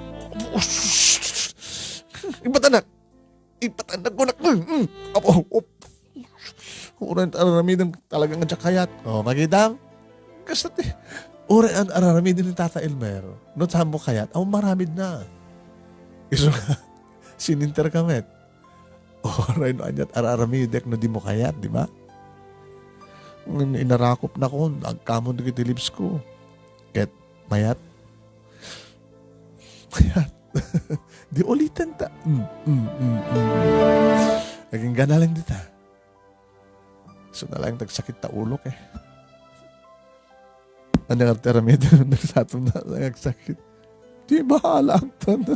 Ipatanak ko na. Apo. Uran araramidin talagang adjakayat. Magidam. Kasi Uran araramidin ni Tata Elmer. Notahan mo kayat. Maramid na. Iso nga, sininter kamet. Oray no anyat araramidek no di mo kayat, di ba? Inarakop na ko, agkamon na kitilips ko. Ket mayat. Mayat. Di ulitan ta. Naging gana lang dita. So na lang tagsakit ta ulok eh. Ano nga teramid na sa atong nagsakit. Di bahala ang tanda.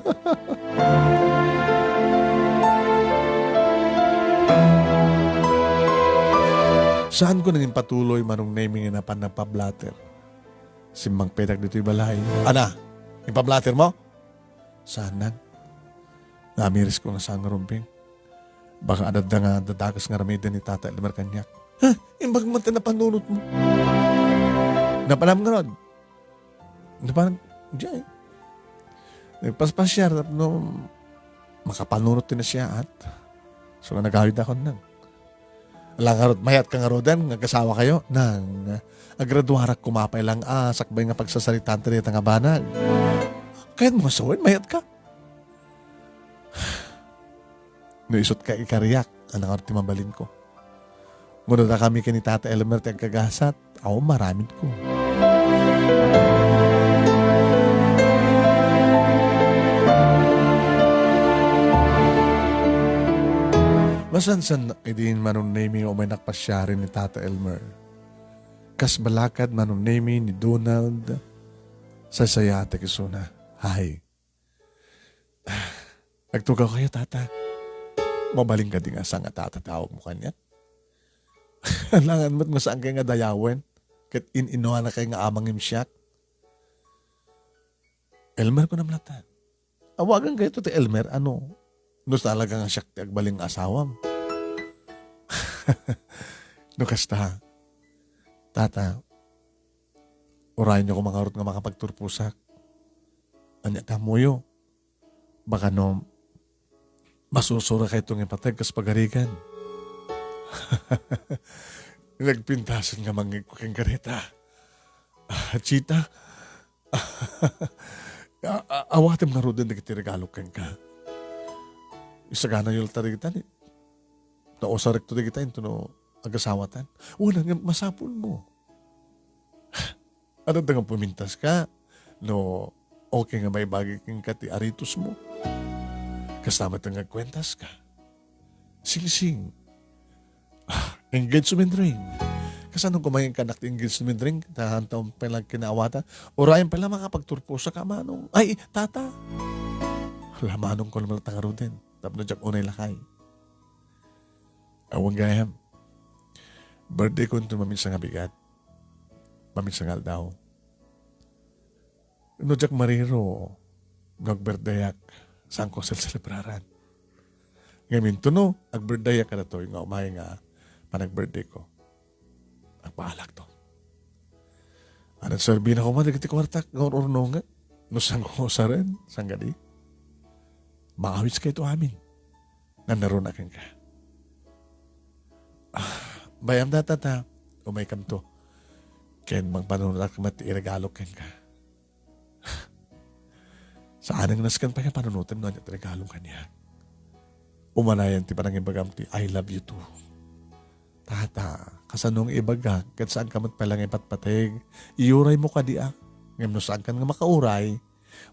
Saan ko naging patuloy manong naming na panapablatter? Simbang petak dito'y balay. Ana, yung pablatter mo? Saan nang? Namiris ko nga saan nga rumping. Baka adad na nga dadagas nga ramidan ni Tata Elmer kanyak. Ha? Imbag man na panunot mo. Napanam nga ron. Napanam, diyan. Nagpaspas siya, no, makapanunot din na siya at so nga nagawid ako nang. Alang mayat ka nga rodan, nagkasawa kayo, nang agraduarak kumapay lang, sakbay nga pagsasalitan tayo nga banag. Kaya't mga sawin, mayat ka. Naisot ka ikariyak, alang arti mabalin ko. Muna na kami kani Tata Elmer tiyang kagasat, ako maramit ko. Masansan idin manunami o may nakpasyarin ni Tata Elmer. Kas balakad manunami ni Donald sa sayate kisuna. Hay. Nagtugaw kayo, Tata. Mabaling ka din nga sa nga Tata tawag mo kanya. Alangan mo't masaan kayo nga dayawen. Kat in-inuha na kayo nga amang imsyak. Elmer ko namlatan. Awagan kayo to ti Elmer, ano? No talaga nga siya agbaling asawam. No kasta, Tata, urayan niyo ko mga urot nga makapagturpusak. Anya tamuyo. Baka no, masusura kayo itong ipatag kas pagarigan. Nagpintasan nga mangig ko kang kareta. Chita, awatim nga rodan na kitiragalog kang ka. Isagana yung tarigitan eh. Naosarik to digitan ito no agasawatan. Una nga masapon mo. Ano nga pumintas ka? No, okay nga may bagay kang kati aritos mo. Kasama nga kwentas ka. Sing-sing. Engagement ring. Kasanong kumain ka nakti engagement ring? Tahantaw pa lang kinaawata. Orayan pala makapagturpo sa kamanong. Ay, Tata. Lamanong ko naman tangaro din. Tapos na unay lakay. Awang gayam. Birthday ko ito maminsang abigat. Maminsang aldaw. No jak mariro. Nag-birthdayak. Saan ko celebraran. Ngayon to no. Ag-birthdayak ka na to. Yung umay nga panag-birthday ko. Nagpaalak to. Anong serbi na ko man. Nagkati kwartak. Ngayon nga. No sang ko sa rin. Sang gali. Maawis ka ito amin. Nanaro na ka. Bayam na Tata. Umay kam to. Ken magpanunod mati iregalog ken ka. Saan ang naskan pa yung panunutan no at regalong kanya. Umanayan ti parang ibagam ti I love you too. Tata, kasanong ibaga kat saan ka palang ipatpatig. Iuray mo ka diak. Ngayon no saan ka nga makauray.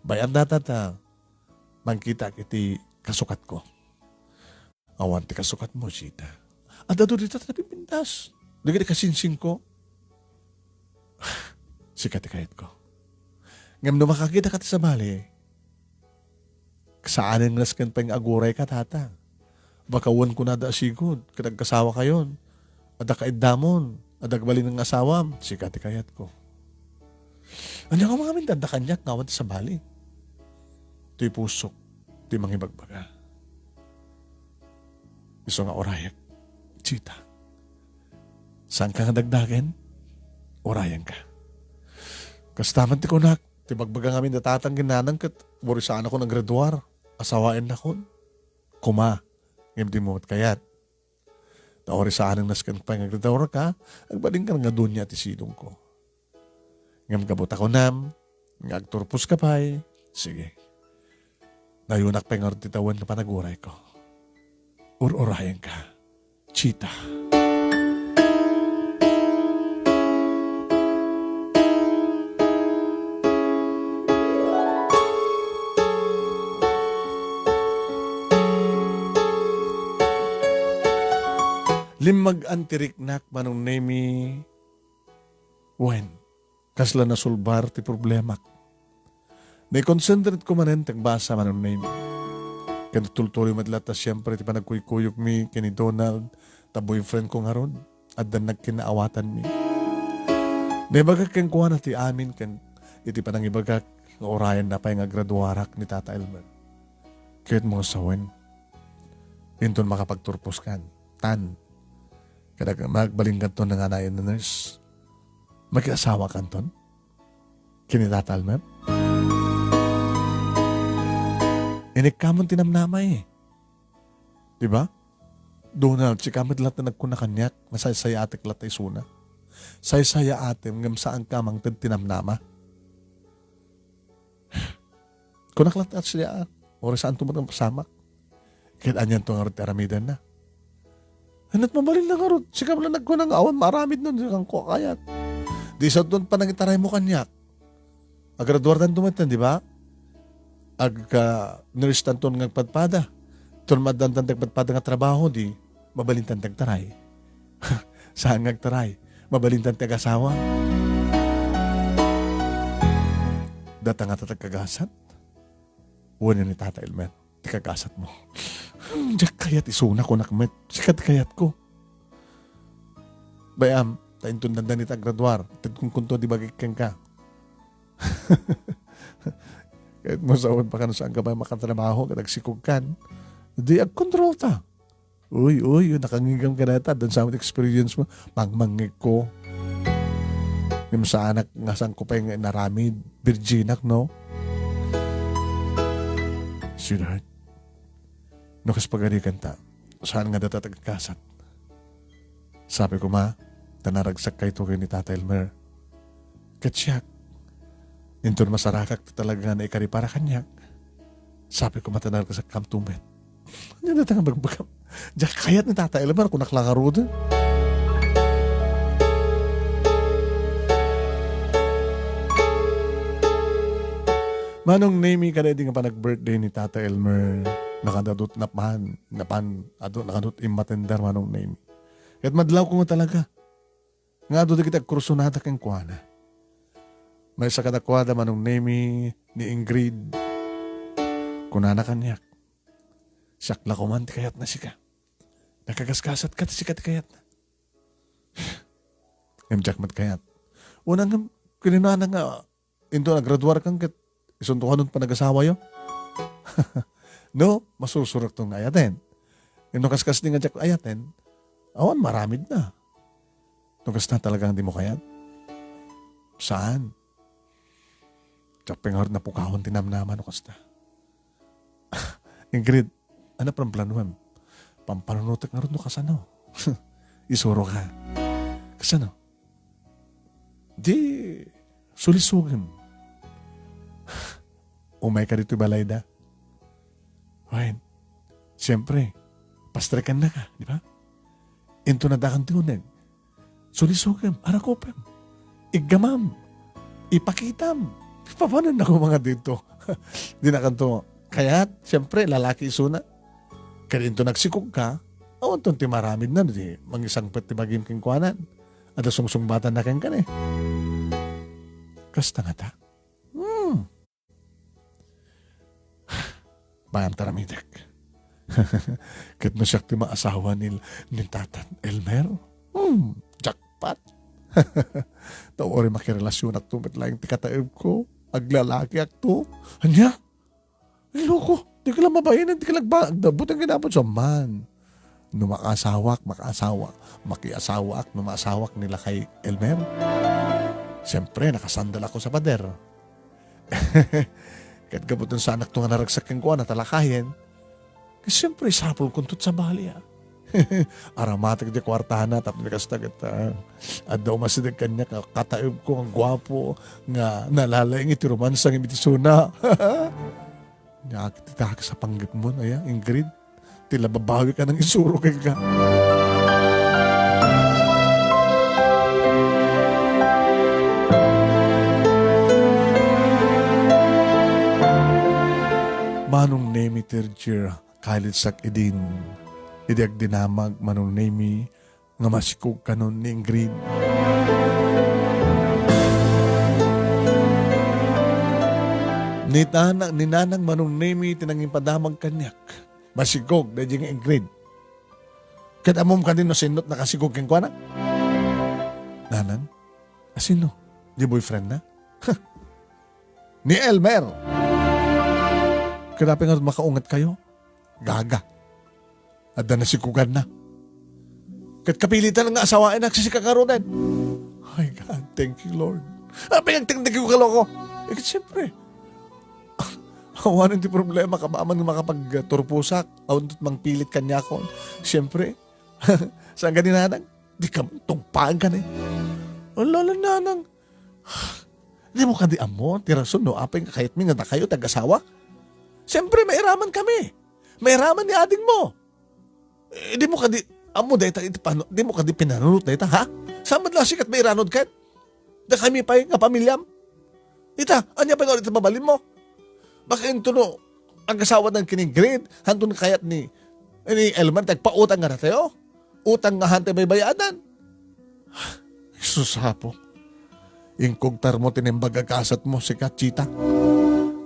Bayam na Tata. Mangkita kiti kasukat ko. Awan ti kasukat mo, Chita. At ato dito tayo pintas. Dagay kasinsing ko. Sikat ikayat ko. Ngam no makakita ka sa bali. Saan ang naskan pa yung aguray ka, Tata? Baka wan ko na da asigod. Kadagkasawa kayon. Ada kaidamon. Ada balin ng asawam. Sikat ikayat ko. Ano nga mga mindan da kanyak ngawad sa bali. Ito'y pusok. Ito'y mangibagbaga. Iso nga orayak. Chita. Saan ka nga dagdagen? Orayan ka. Kastaman ti kunak. Ti bagbaga ngamin natatang ginanang kat. Burisaan ako ng graduar. Asawain na kon. Kuma. Ngayon di mo kayat. Naorisaan ang naskan pa nga graduar ka. Agbaling ka nga dunya ti sidong ko. Ngayon kabot ako nam. Nga agturpos ka pa'y. Sige. Dayunak pengar titawan na panaguray ko. Ur-urayan ka. Chita. Limag antiriknak manong nemi wen. Kasla na sulbar ti problemak. Nai-concentrate ko manen tagbasa manong nemi. Kanatultuloy madlata siyempre ti panagkuykuyok mi kini Donald ta boyfriend ko nga ron at dan nagkinaawatan mi. Naibagak kang kuha na ti amin kan iti panangibagak nga orayan na pa nga graduarak ni Tata Elmer. Kayat mo sawen. Inton makapagturpos kan. Tan. Kada magbaling kanton ng anayin na nurse. Mag-asawa kanton? Kini Tata Elmer? Inik kamon tinamnamay eh. Diba? Donald, si kamit lahat na nagkunakanyak, masaysaya atik lahat ay suna. Saysaya atim, ngam saan kamang tinamnama. Kunaklat at siya, oras saan tumatang pasamak. Kahit anyan to nga rin teramidan na. Hanat mabalin na nga rin, si kamla nagkunang awan, maramid nun, kang kukayat. Di sa doon pa nang itaray mo kanyak. Agraduar tan tumatan, di ba? Nurse tanton ng padpada. Tunmadan tan tagpadpada nga trabaho, di mabalintan tagtaray. Saan ngagtaray? Mabalintan tag-asawa. Data nga tatagkagasat. Wala ni Tata Elmer, tikagasat mo. Diyak kayat isuna ko nakmet. Sikat kayat ko. Bayam, taintun na danit agraduar. Tadkong kunto di bagay ka. Kahit mo saan pa ka na saan ka ba makatrabaho, katagsikog kan, di ag-control ta. Uy, nakangigam ka na ta, doon sa experience mo, mangmangig ko. Yung sa anak, nga saan ko pa yung naramid, virginak, no? Sweetheart, nukas pagarikan ta, saan nga datatagkasat? Sabi ko ma, tanaragsak kayo kayo ni Tata Elmer. Katsyak, inton masarakak talaga na ikari para kanyak. Sabi ko matanaragsak kamtumet. Ano na tanga bagbagam? Diyak kayat ni Tata Elmer kung naklangaro doon. Manong name ka na nga pa nag-birthday ni Tata Elmer. Nakadadot nakadot imatender manong name. Kahit madlaw ko nga talaga. Nga doon kita kursunata kang kuwana. May sa kadakwada manong name ni Ingrid. Kunana kanyak. Sakla ko man, kayat na sika. Nakagaskasat ka, sika kayat na. Ngayon mat kayat. Unang nga, kinina nga, into nagraduar kang kat, isuntukan nun pa nag-asawa yun. No, masusurak tong ayaten. Yung kaskas din nga jak ayaten, awan maramid na. Nukas na talagang di mo kayat. Saan? Jak pengar na pukawon tinamnaman nukas na. Ingrid, ano pang planuhan? Pampanunutak nga rin no kasano. Isuro ka. Kasano? Di, sulisugin. Umay ka dito balayda. Wait, siyempre, pastrekan na ka, di ba? Into na dakang tiunag. Sulisugin, arakopem. Igamam. Ipakitam. Paano na ko mga dito? Di na kanto. Kaya, siyempre, lalaki isuna. Kaya ito nagsikog ka, awan itong timaramid na, di mangisang pati maging kingkwanan. At sungsung-batan na kang ka eh. Kasta nga ta? Bayam taramidak. Kahit mo siya timaasawa ni Tata Elmer? Jackpot. Taori makirelasyon at tumit lang tikataib ko. Aglalaki ak to. Anya? Ay, loko. Di ka lang mabayan. Di ka lang ba? Dabot ang ginapon sa man. No makasawak, makiasawak, no maasawak nila kay Elmer. Siyempre, nakasandal ako sa pader. Kahit gabutan sa anak to nga naragsak yung kuha na talakayin. Kasi siyempre, sapol kuntut sa bali ah. Aramatik di kwartahan na, tapos nagastag at daw masidag kanya, kataib ko ang gwapo, nga nalalaing iti romansang imitisuna. Nakakititak sa panggap mo na yan, Ingrid. Tila babawi ka ng isuro kay ka. Manong nemi terjir, kalit sak idin. Idiag dinamag manong nemi, nga masikog kanon ni Ingrid. Ninanang manong nemi tinangin padamag kanyak. Masigog na diyang Ingrid. Kaya amom ka din no sinot nakasigog keng kwa na? Nanang? Sino? Di boyfriend na? Ni Elmer. Kaya nga makaungat kayo. Gaga. At na nasigugan na. Kat kapilitan ng asawain nagsisikaronan. Ay God, thank you Lord. Pinagtingdig ko kaloko. Siyempre. Awanan di problema ka ba man makapagturpusak. Awan mang pilit kanya ko. Siyempre. Saan ka ninanang? Di ka tungpaan ka na eh. Lalo nanang. Di mo ka di amo. Tirason no. Apay ka kahit nga na kayo tag-asawa. Siyempre mairaman kami. Mairaman ni ading mo. Di mo ka di amo dahita di mo ka di pinanunot dahita ha? Saan man lang sikat mairanod ka? Da kami pa nga pamilyam. Ita, anya pa nga ulit babalin mo? Baka ito no, ang kasawa ng kining grade, hantun kayat ni Elman, tagpautang nga na tayo. Utang nga hante may bayadan. Susapo. Ingkugtar mo tinimbag kasat mo si Kachita.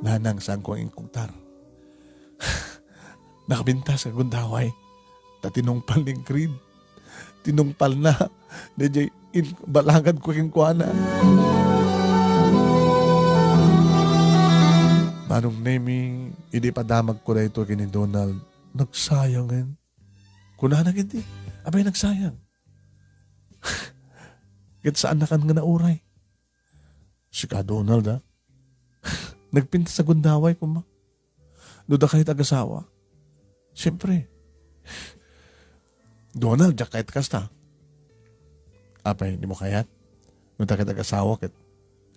Nanang saan ko ang ingkugtar. Nakabinta sa gundaway. Tinungpal ni grade. Tinungpal na. DJ, balagad ko king kuana. Manong nemi, hindi pa damag ko na ito kini Donald. Nagsayangin. Kunahan hindi. Abay, nagsayang. Kit saan na kan nga nauray? Si ka Donald, ha? Nagpinta sa gundaway ko, ma. Doon kahit ag-asawa. Siyempre. Donald, jak kahit kasta. Apay, hindi mo kayat? Doon kahit ag-asawa, kit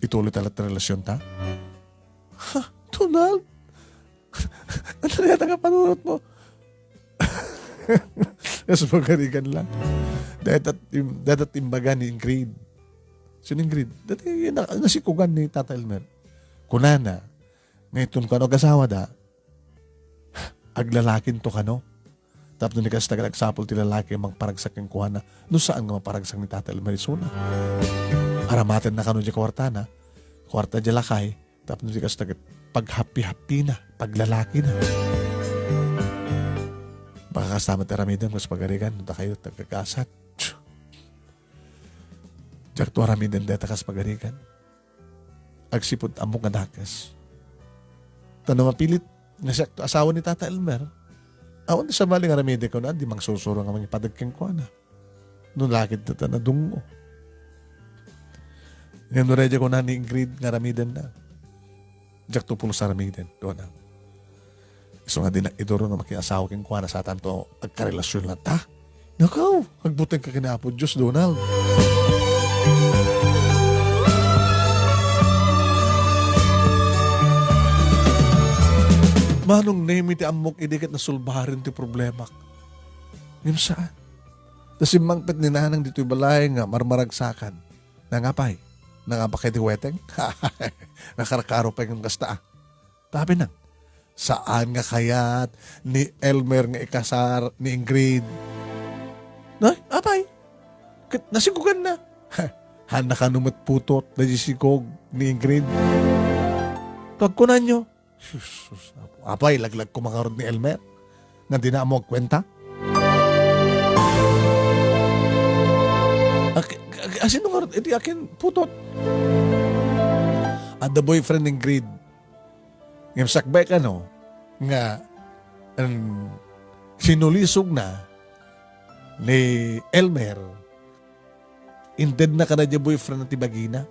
ituloy talat na relasyon ta? Ha? Donald? Ano na yata nga panunot mo? Kasi magkarigan lang. Dadat imbaga ni Ingrid. Sino Ingrid? Dati nasikugan ni Tata Elmer. Kunana, ngayon ka no kasawa da, aglalakin to ka no? Tapos ni kasi tagalagsapol ti lalaki mang paragsak yung kuha na, no saan nga maparagsak ni Tata Elmer isuna? Aramatin na ka no di kwarta na, kwarta di lakay, tapos ni kasi paghapi-hapi na, paglalaki na. Baka kasama taramidan kung sa pagarigan, nunda kayo tagkakasat. Diyak to aramidan deta kas pagarigan. Agsipod among kadakas. Tano mapilit, na siya asawa ni Tata Elmer. Awan sa maling aramide ko na, di mang susuro nga mga ipadagking ko na. Noon lakit na dungo. Ngayon nuredya ko na ni Ingrid nga aramidan na. Diyak to pulo sa aramidan. Doon na. So nga din idoro na makiasawa king kuha na sa tanto agkarelasyon na ta. Nakaw, agbutang ka kinapo Diyos, Donald. Manong name iti amok idikit na sulbaharin ti problema. Ngayon saan? Tas mangpet ni nanang dito'y balay nga marmaragsakan. Nangapay? Nangapakay ti weteng? Nakarakaro pa yung kasta. Tabi nang, saan nga kayat ni Elmer nga ikasar ni Ingrid? Nay, apay? Nasigugan na. Han nakanumat putot na jisikog ni Ingrid. Pagkunan nyo. Apay, laglag ko makarod ni Elmer. Nga di na mo kwenta. Sino nga iti akin putot? At the boyfriend ng Ingrid. Ngayon sakbay ka no, nga sinulisog na ni Elmer, inded na ka na dya boyfriend ng Tibagina.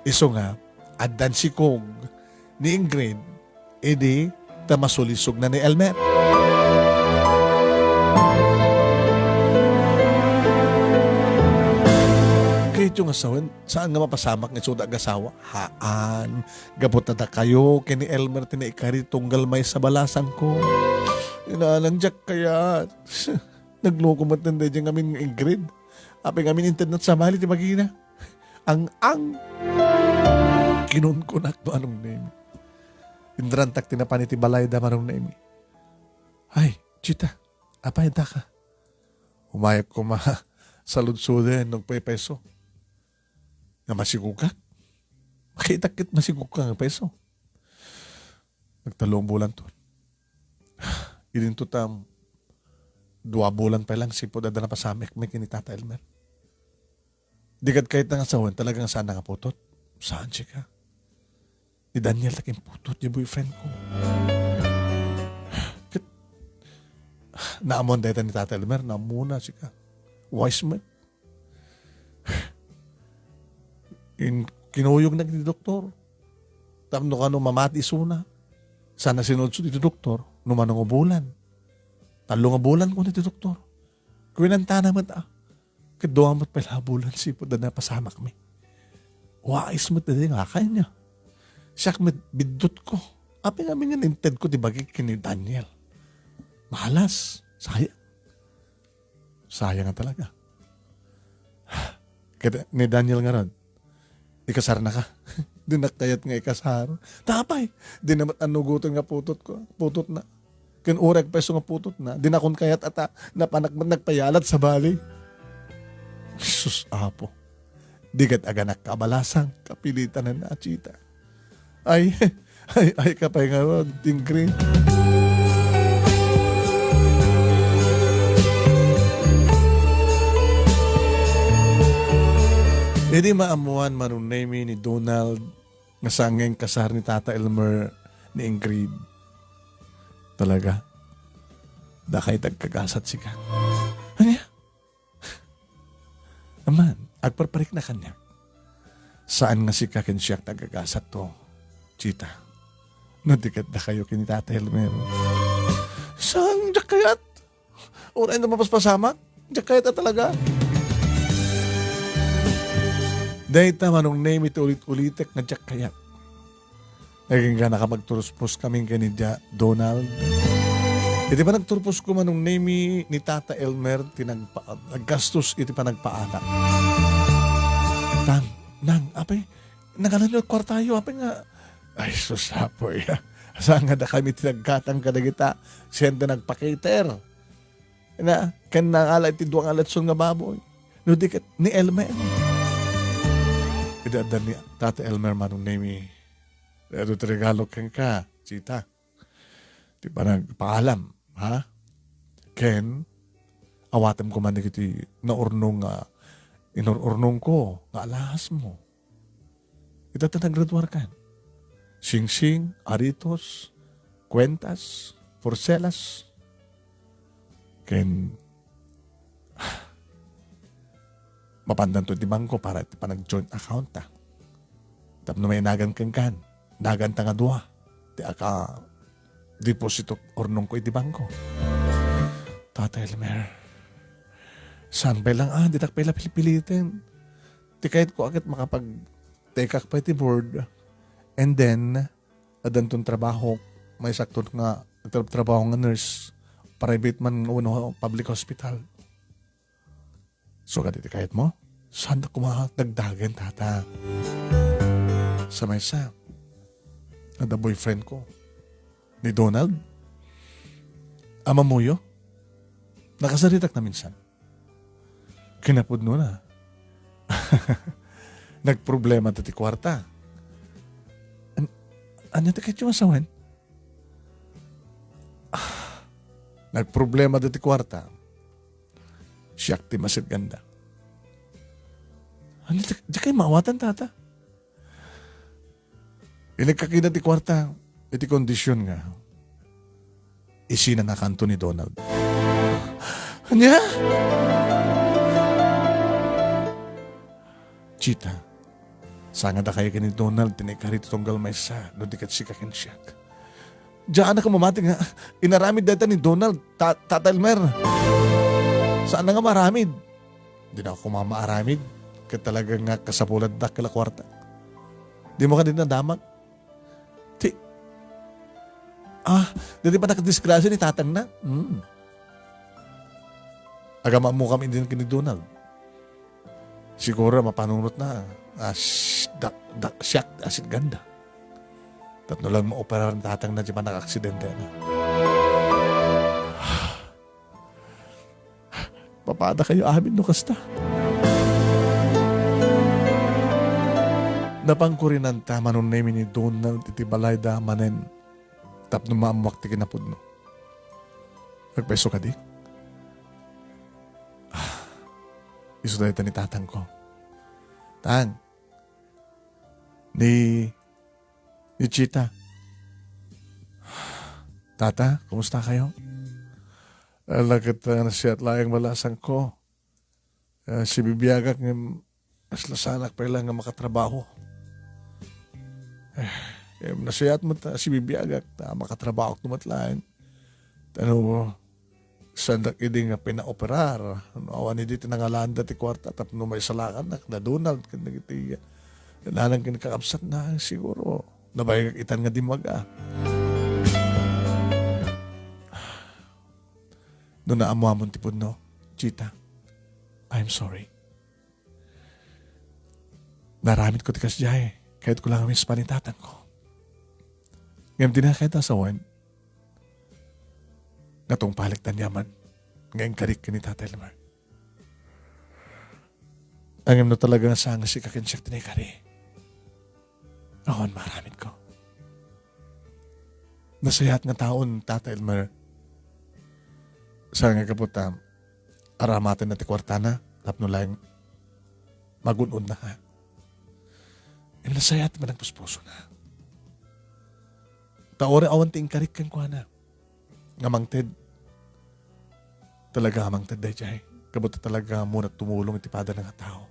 Iso nga, adan si Kog ni Ingrid, edi tamasulisog na ni Elmer. yung asawan, saan nga mapasamak nga suda agasawa? Haan, gabot na ta kayo, kini Elmer tinaikari tunggal may sa balasan ko. Inalanjak kaya, nagloko matanda dyan ngamin Ingrid. Api ngamin internet sa mali, ti magina. Ang, kinun ko na ito anong name. Indrantak tinapan iti balay da manong name. Ay, chita, apay da ka. Umayag ko sa ludsuden ng peso. Nga masigugak. Makitakit masigugak ng peso. Nagtalong bulan to. Ilinto tam 2 bulan pa lang sipod ada na pasamek may kini Tata Elmer. Digad kahit ng asawan talagang saan nakaputot. Saan siya ka? Ni Daniel taking putot yung boyfriend ko. Naamon dahil ni Tata Elmer, naamuna siya ka. Wise man. Kinuyog na ni doktor. Tamno ka no mamati suna. Sana sinudsud iti doktor, numanong ubulan. 3 bulan ko na iti doktor. Kuwinanta naman Kaduha mo't pala bulan sipod na napasamak mi. Wais mo't na din akay niya. Siyak met bidot ko. Api nga nga ninted ko di bagi kini Daniel. Mahalas. Sayang. Sayang nga talaga. Kaya ni Daniel nga ron, ikasar na ka. Di nakayat nga ikasar. Tapay. Di naman anugutan nga putot ko. Putot na. Kinurag peso nga putot na. Di nakon kayat ata napanakman nagpayalat sa bali. Sus apo. Digat aganak kabalasang kapilitan na nachita. Ay kapay nga ron. Tingkring. Hindi maamuan manunemi ni Donald nga sangeng kasar ni Tata Elmer ni Ingrid. Talaga. Dakay tagkagasat sika. Ano? Aman, agparparik na kanya. Saan nga si kakin siya tagkagasat to? Chita. Nadikat na kayo kini Tata Elmer. Saan jakayat? Uray na mapaspasamak? Jakayat na talaga? Dahil tama nung name ito ulit-ulitek na Jack Kayat. Naging ka nakapagturuspos kaming kanidya, Donald. Iti pa nagturpos ko man nung name ni Tata Elmer, naggastos iti pa nagpaanak. Nang, apay, nagalan yung kwartayo, apay nga, ay susapoy, saan nga da kami tinagkatang kadagita, siyente nagpakater. Na, kan nangala iti duwang alatson nga baboy. No, dikat ni Elmer. Idadan ni Tata Elmer manong name ito regalo kang ka, Chita. Di ba nagpaalam, ha? Ken, awatam ko man iti naurnong, inurnong ko, nga alahas mo. Ito naggraduar kan. Sing-sing, aritos, kwentas, porcelas. Ken, mapandan to di bangko para pa nag-joint account ta. Tapno may nagan kang kan. Nagan ta nga 2. Di aka deposito ornong ko iti bangko. Tata Elmer. Saan ba lang di tak pala pilipilitin. Di kahit ko agad makapag-tekak pa iti board. And then, adan tong trabaho, may sakto nga trabaho nga nurse. Private man public hospital. So, kaditi kahit mo, saan na kumakagdagan, Tata? Sa may sa, na the boyfriend ko, ni Donald, ama mo yo, nakasaritak na minsan. Kinapod no na. Nagproblema tati kwarta. Ano ta kahit yung asawan? Nagproblema tati kwarta. Siyak ti masit ganda. Ano, di kayo maawatan, Tata? Inagkakina ti kwarta, iti kondisyon nga. Isina na kanto ni Donald. Anya? Chita, sanga da kayo ni Donald, tinikarit tunggal may sa, no di kat sikakin siyak. Diyan na ka mamati nga, inaramid data ni Donald, Tata Elmer. Saan na nga maramid? Di na ako mamaaramid. Kaya talaga nga kasapulan na kala kwarta. Di mo ka din nadamag. Dili pa nakadisgrasya ni tatang na. Agama mo kami din kini Donald. Siguro mapanunot na. Siyak, asin ganda. Tatlo lang maopera ng tatang na di pa naka-aksidente na. Papada kayo amin no kasta. Napangkurinan ta manon name ni Donald iti balay da manen tapno maamuak ti kinapud no. Nagpeso ka di? Iso dahil ni tatang ko. Tang, ni Chita. Tata, kumusta kayo? Alakit na siya at layang malasang ko. Si bibiyagak ng aslasanak pa lang nga makatrabaho. Nasiyat mo ta si bibiyagak ta makatrabaho tumatlayan. Ano, sandak idi nga pinaoperar. Awan hindi tinangalanda ti kwarta tapno may salakan na Donald kan nagiti. Nalang kinakapsat na siguro. Nabayag itan nga dimaga. Doon na amuamon tipod no, Chita, I'm sorry. Naramit ko tikas jay, kahit ko lang kami sa panitatan ko. Ngayon din na kahit asawan, natong paliktan yaman, ngayon karik ka ni Tatay Lamar. Ang no talaga nga saan si kakinsyak tinikari. Awan maramit ko. Nasayat nga taon, Tatay Lamar, sa nga kaputa, aramatin na ti kwartana, tapno lang magunod na ka. Nasayat man ang puspuso na. Taore awan ting karik kang kwa na. Ngamangted. Talaga amangted day jay. Kabuta talaga muna tumulong itipada ng tao.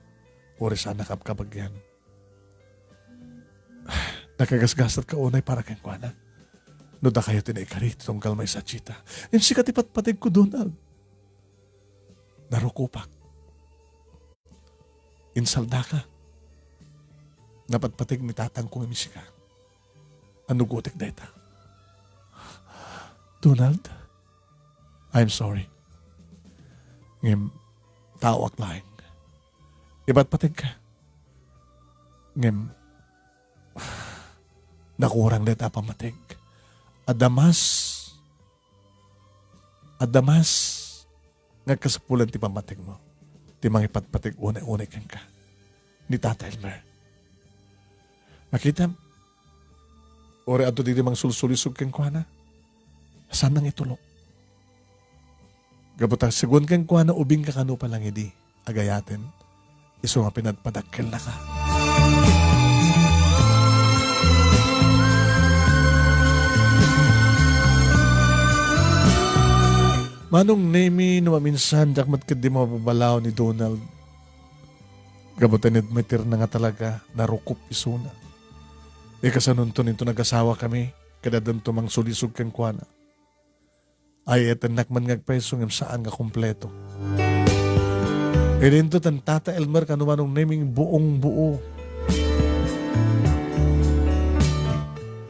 Ore sana kapkabagyan. Nakagasgasat ka unay para kang kwa na. No da kayo tinaikarit itong kalmay sa Chita. Yung sikat ipatpatig ko, Donald. Narukupak. Insalda ka. Napatpatig ni tatang kong imisika. Ano gutik na ita? Donald, I'm sorry. Ngem, tawak laing. Ipatpatig ka. Ngem, nakurang na ita pamatig. Adamas, nagkasapulan ti pamatig mo. Ti mangipatpatig unay-unay kang ka. Ni Tata Elmer. Nakita, ore ato di mang sulsulisog kang kwa na. Saan nang itulok? Gabutang sigun kang kwa na ubing ka kano palang hindi. Agayatin, iso nga pinagpadakkel na ka. Manong nemi no maminsan dakmat ka di mababalaw ni Donald. Gabutan admitir na nga talaga narukup isuna. Kasanunton ito nag-asawa kami kada danto mang sulisog kang kuana. Ay etanak man ngagpeso ngam saan nga kompleto. Ito tan Tata Elmer kano manong neming buong buo.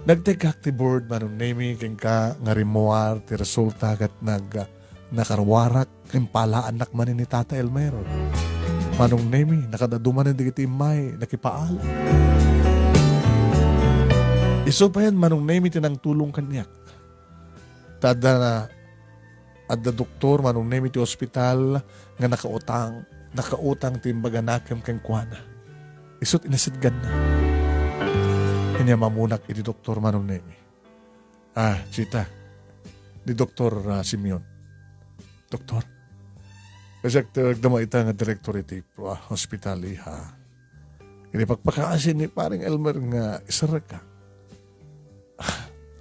Nagtegak ti board manong nemi keng ka nga rimuar ti resulta kat nakarwarak keng pala anak man ni Tata Elmer. Manong nemi nakadaduman na digiti imay nakipaala. Iso pa yan manong nemi tinang tulong kanyak. Tada na adda doktor manong nemi ti ospital nga nakautang timbaga nakam keng kuana. Isot inasidgan na. Kanya mamunak iti doktor manong nemi. Chita, di Doktor Simeon. Doktor, kasi nagdama ita nga direktor iti hospital ha. Kini pagpakaasin ni paring Elmer nga isarag ka.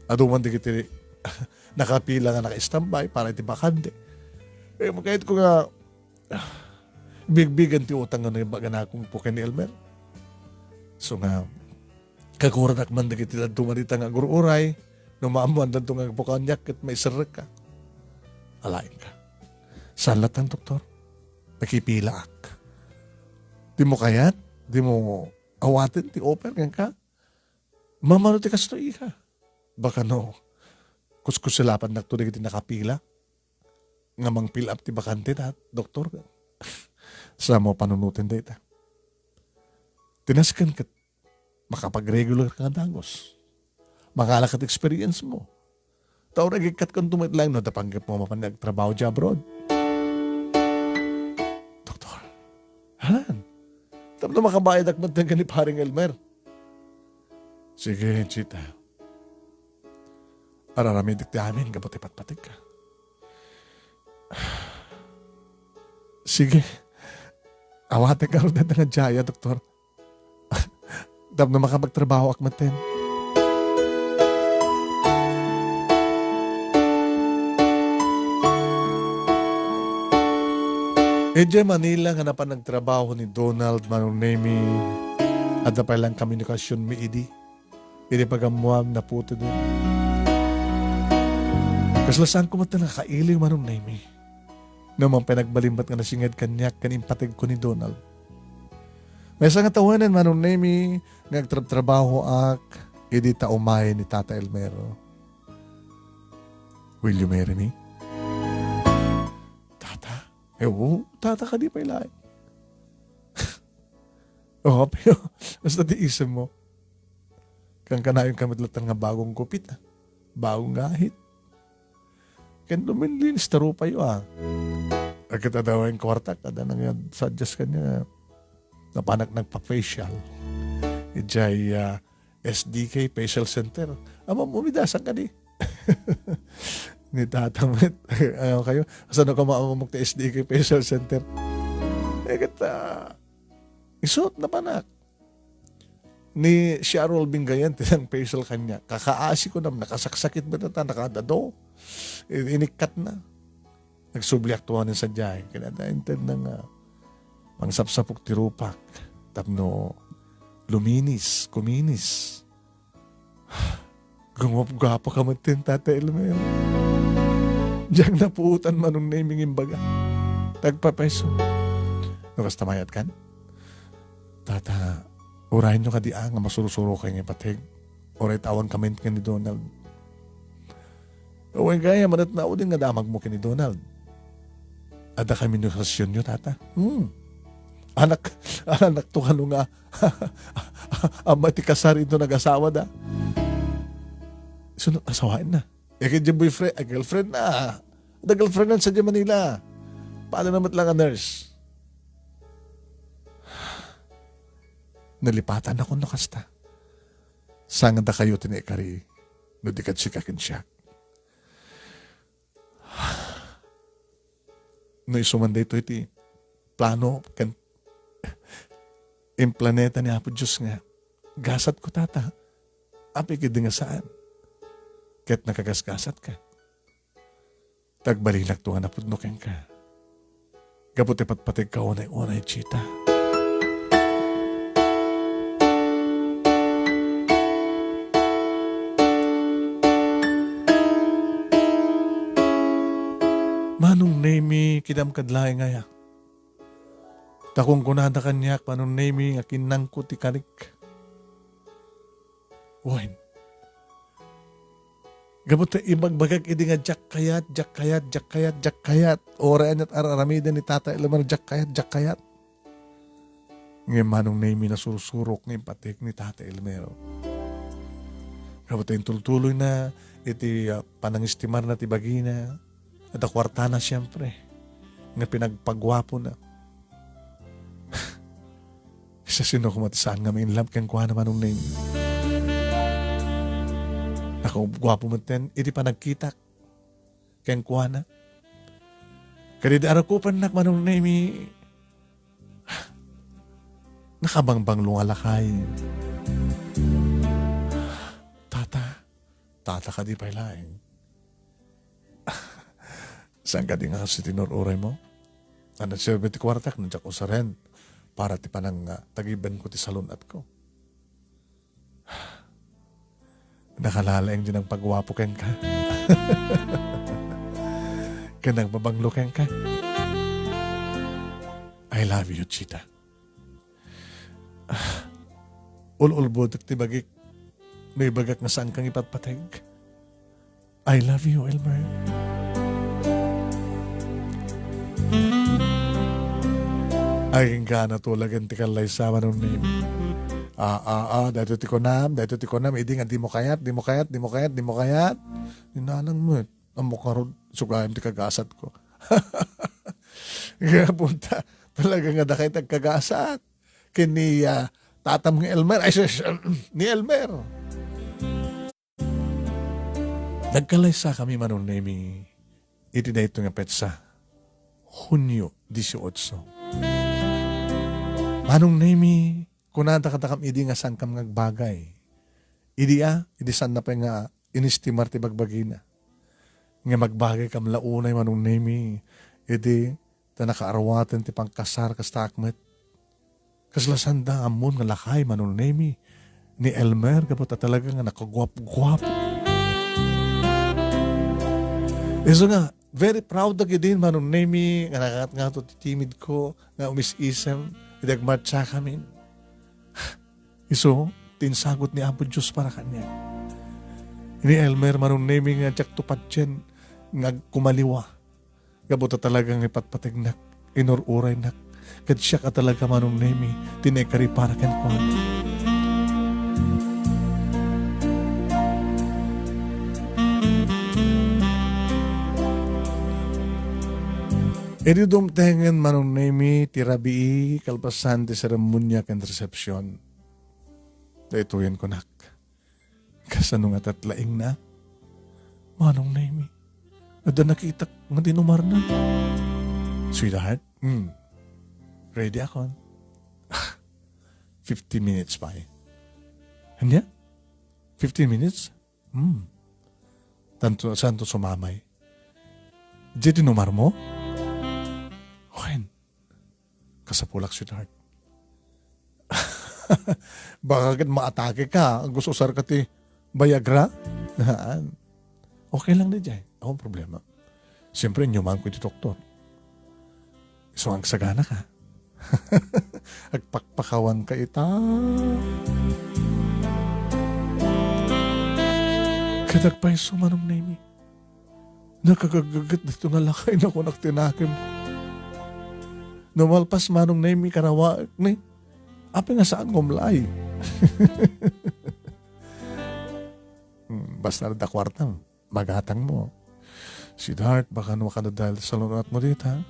Aduman di kiti nakapila nga naka-standby para iti bakante. Kahit ko nga bigbigan ti utang nga baga akong po ni Elmer. So nga kakuran akman di kiti aduman ita nga gururay no maamuan danto nga pukanyak kat may isarag ka. Alain ka. Salat ang doktor. Nakipila ak. Di mo kayat, di mo awatin, ti offer ka. Mamano ti kasto ka. Baka no, kuskusilapan na tuloy iti nakapila. Nga mang fill up ti bakante na, doktor. Sa mo panunutin data. Tinaskan ka, makapag-regular ka nga dangos. Makalakat experience mo. Tao nagikat kang tumitlang no, tapanggap mo mapanagtrabaho dyan abroad. Doktor, halan. Tapos makabayad akmat ng ganip Haring Elmer. Sige, Chita. Araramid ti amin, kapot ipat-patig ka. Sige. Awate ka rin na jaya, doktor. Tapos na makapagtrabaho akmatin. Edya Manila nga na pa nagtrabaho ni Donald Manunemi at na palang komunikasyon mi idi. Idi pagamuam na puto din. Kaslasan ko mata nakailing Manunemi. Naman pinagbalimbat nga nasingad kanyak kanimpatig ko ni Donald. May isang tawanan Manunemi nagtrabaho ak idi ta umay ni Tata Elmero. Will you marry me? Tata ka di pa ilay. Pero basta di isip mo. Kang kanayon kamit latang nga bagong kupit. Bagong gahit. Kan luminlinis taro pa yun Agkita daw yung kwarta kada nang suggest kanya napanak nagpa-facial. Ijay SDK Facial Center. Ama umidasan ka di. Ni tatamit. Ayaw kayo. Asan ako maamamok na SDK Facial Center? Isuot na panak. Ni Cheryl Bingayan, tinang facial kanya. Kakaasi ko naman, nakasaksakit ba na nakadado? Inikat na. Nagsubliak tuwanin sa dyan. Kinadainted ng pangsapsapok tirupak. Tapno, luminis, kuminis. Gumap-gapo ka matin, Tata Elmer. Diyang napuutan manong naming imbaga. Tagpapeso. Nakas tamayat kan? Tata, urahin nyo ka di nga masurusuro kayo nga patig. Oray tawan kament ka ni Donald. Uwing gaya, manat na din nga damag mo ka ni Donald. Ada kami nusasyon nyo, Tata. Anak to ka nung ama ti kasar ito nag-asawa da. So, asawain na. Kaya boyfriend, girlfriend na. The girlfriend na sa Manila. Paano naman lang ang nurse? Nalipatan ako nakasta. Sangad na kayo tinikari. Nudikat siya kakin siya. No isumanday ito iti plano kan in planeta ni Apo Diyos nga. Gasat ko tata. Api kidi nga saan. Kahit nakagasgasat ka. Tagbalilak to nga napudnukin ka. Gaputi patpatig ka unay-unay, Chita. Manong nemi kidamkadlaeng ngaya. Takong kunada kanyak, manong nemi nga kinangko ti karik. Uwain. Gabot na ibagbagag idi nga jak kayat. Orayan at araramidan ni Tata Elmer jak kayat. Ngayon manong nemi na surusurok ng patik ni Tata Elmero. Gabot na tultuloy na iti panangistimar na tibagina at akwarta na siyempre nga pinagpagwapo na. Isa sino kumatisaan nga may inlove kang kuha naman ng nemi. Ako, gwapo mo ten, iti pa nagkitak. Kaya kuha na. Kaya di arakupan na manong nemi. Nakabangbang lungalakay. Tata ka di pa ilaing. Saan ka di nga kasi tinururay mo? Ano siya ti kwartak, nandiyak ko sa ren. Para ti panang tagiban ko ti salunat ko. Nakalalaing din ang pagwapo keng ka. Kanang babanglo keng ka. I love you, Chita. ululbod at tibagik, may bagak na saan kang ipatpateg. I love you, Elmer. Ay, nga na tulagan ti kalay sa manong name. Dahito ti konam, idi nga di mo kayat. Ninanang mo, ang mukha ron, sugayam ti kagasat ko. Kaya punta, talaga nga na kayo tagkagasat. Kini tatam ng Elmer, ni Elmer. Nagkalaysa kami manong name, iti na ito nga petsa, Hunyo 18. Manong name, kunada katakam idi nga sangkam ngagbagay. Idi san na pa nga inistimar ti bagbagina. Nga magbagay kam launay manong name, idi ta nakaarwatan ti pangkasar kasta akmet. Kaslasanda amon nga lakay manong name, ni Elmer kapot talaga nga nakagwap-gwap. Iso nga, very proud na din manong name, nga nakat nga to timid ko, nga umis-isem, idagmatsa kami. Iso, tinsagot ni Apo Diyos para kanya. Ini Elmer manong name nga tsak tupad dyan, nga kumaliwa. Gabuta talagang ipatpatignak, inururay nak, kad siya ka talaga manong name, tinekari para kan ko. Edi dumtengen manong name, tirabii, kalpasan ti seremonya ken resepsyon. Daituyen ko nak. Kasano nga tatlaing na. Manong name. Ada nakita nga dinumar na. Sweetheart, ready ako. 15 minutes pa eh. Hanya? 15 minutes? Saan to sumamay? Di dinumar mo? When? Kasapulak, sweetheart. Baka maatake ka. Gusto usar ka ti Viagra? Okay lang na dyan. Akong problema. Siyempre, nyuman ko iti doktor. So, ang sagana ka. Agpakpakawan ka ita. Kadagpay sumanong name. Nakagagagat dito nga lakay na kunak tinakim ko. Numalpas manong name karawa ni. Api nga saan ngumlay. Basta na kwartang, magatang mo. Sweetheart, baka naman ka na dahil sa lunat mo dito, ha?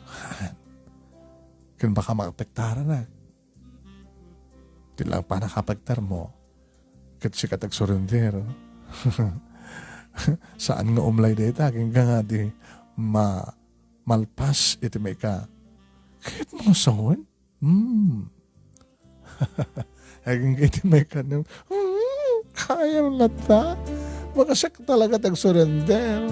Kaya baka makapektara na. Di lang pa nakapagtar mo. Kat siya katag-surrender. Saan nga umlay dito, kaya nga di malpas iti may ka. Kahit mga sawin? Haging iti may ka nang, kaya mo lata. Baka siya talaga tag-surrender.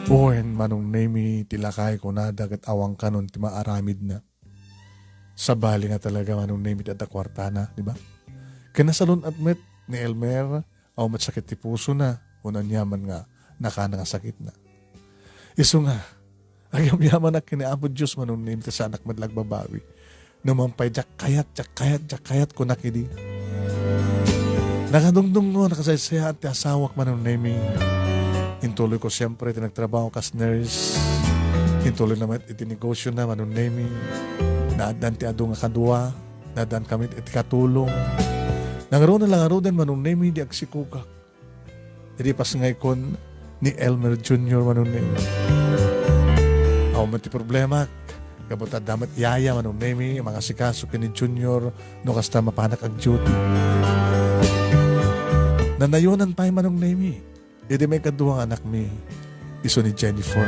Buhen manong name tilakay ko na dagat awang kanon ti maaramid na. Sabali nga talaga manong name at kwarta na, di ba? Kinasalon at met ni Elmer, aw matsakit ti puso na, unan yaman nga, nakana nga sakit na. Iso nga, agam yaman na kiniapod Diyos manong name ta sa anak madlag babawi. Numampay jak kayat ko nakidi. Nakadungdung no, nakasaysaya at ti asawak manong name. Hintuloy ko siyempre, tinagtrabaho kas nurse. Hintuloy naman itinegosyo na, manong name. Naadan ti ado nga kadua. Naadan kami iti katulong. Nangaroon na lang arodan, manong name, di agsikukak. Hindi pas ngay kon ni Elmer Jr. manong name. Ako man ti problema, kabuta damat yaya manong name, mga sikaso ni Junior, no kasta mapanak ang duty. Nanayunan pa manong name. Hindi may kaduwang anak mi, iso ni Jennifer.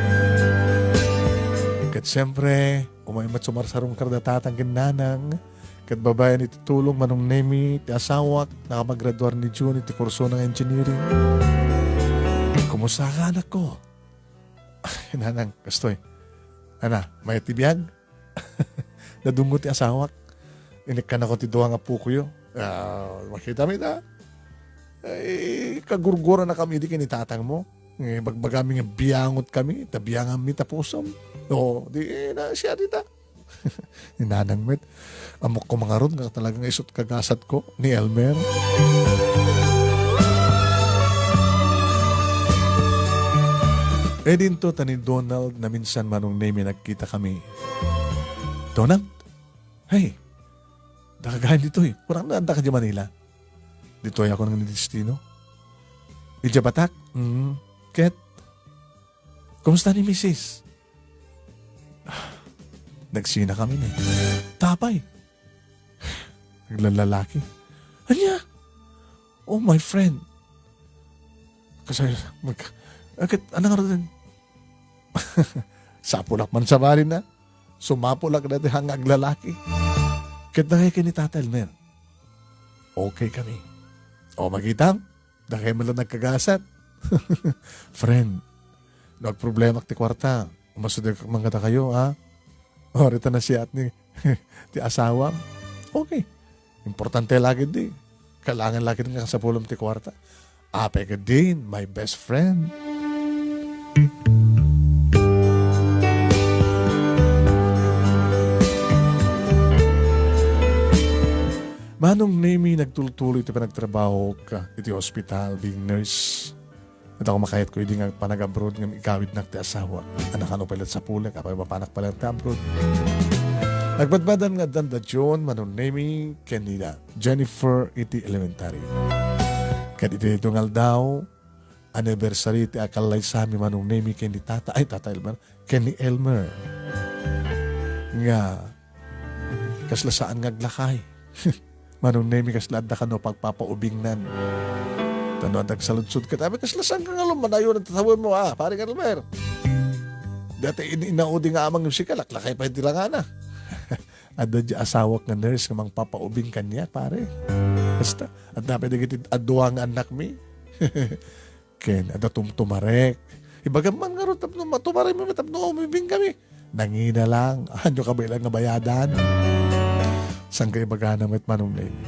Kat siyempre, umay matsumarsarong kardatatang ginanang, kat babayan iti tulong manong nemi, ti asawak, nakamagraduar ni June, iti kurso ng engineering. Kumusta ka anak ko? Nanang, kastoy. Ana, may tibiyag? Nadungo ti asawak. Inikan ako ti duwang apu ko yun. Makita mo ita. Ay, kagurgura na kami di kinitatang mo. Bagbagami nga biyangot kami, tabiyangan mi tapusom. O, di na siya dita. Ninanang met. Amok ko mga ron, nga talagang isot kagasat ko ni Elmer. Din to tani Donald na minsan manong name nagkita kami. Donald? Hey, dakagahan dito eh. Kurang naanda ka di Manila. Dito ay ako ng destino. Ija Batak? Ket? Kumusta ni Mrs.? Nagsina kami na eh. Tapay. Naglalalaki. Anya? Oh, my friend. Kasi, anong rin? Sapulak man sa barin na. Sumapulak na hanggang lalaki. Ket na kayo ni Tata Elmer. Okay kami. O magitang, dahil mo lang nagkagasat. Friend, nagproblema ti kwarta. Umasudag mga kayo, ha? O, rita na siya at ni ti asawa. Okay. Importante lagi di. Kailangan lagi nga sa pulong ti kwarta. Ape ka din, my best friend. Manong Nemi nagtuloy iti panagtrabaho ka iti hospital, being nurse. At ako makayat ko, hindi nga panag-abroad ng ikawid na ti asawa. Anak palit sa pula, kapag mapanak pala ti abroad. Nagbadbadan nga dan da John, Manong Nemi, kanina, Jennifer iti elementary. Kaya iti tungal daw, anniversary iti akalay sa amin Manong Nemi, kani Tata Elmer, kani Elmer. Nga, kasla saan ngaglakay. Manong Nemi kasla da ka no pagpapaubingnan. Tano ang nagsaludsud ka. Tabi kaslasan ka nga lumanayo ng tatawin mo pare Elmer. Dati inaudi nga amang yung sikalak. Lakay pa hindi lang na. Ada di asawak nga nurse nga mang papaubing kanya pare. Basta. At dapat nagitid aduang anak mi. Ken, ada tumtumarek. Ibagaman nga rin tapno matumarek mi matapno umibing kami. Nangina lang. Anyo ka ba ilang nga bayadan? Sang kay bagana met Manong Nemi.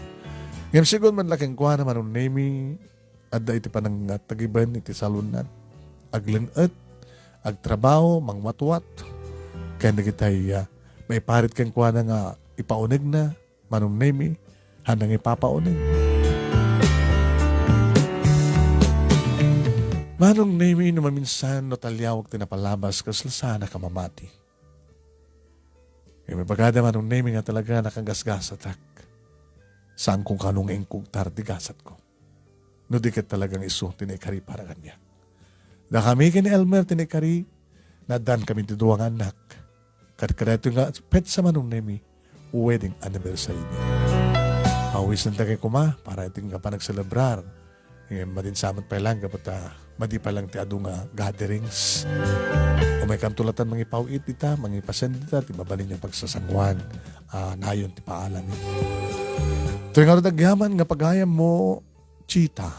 Ngayon sigon man laking kuha na Manong Nemi. Adda iti panang tagiban iti salunan. Aglenat, agtrabaho, mangwatwat. Kaya nagitay may parit kang kuha na nga ipaunig na Manong Nemi. Handang ipapaunig. Manong Nemi naman minsan no talyawag tinapalabas kasla sana kamamati. Kaya may bagada Manong Nemi nga talaga nakagasgasatak. Saan kung kanong engkog tardigasat ko. No di ka talagang iso tinikari para kanya. Na kami kini Elmer tinikari, nadan kami tiduwang anak. Kadkada ito nga pet sa Manong Nemi, wedding anniversary niya. Awis ng tagay kuma para ito nga pa nagselebrar. Madinsamat pa lang kapag madi pa lang ti adu nga gatherings. O may kamtulatan mga ipawit dita, mga ipasen dita, ti mabalin niya pagsasangwan. Nayon ti paalam. Ito yung nga nagyaman nga pagayam mo, Chita.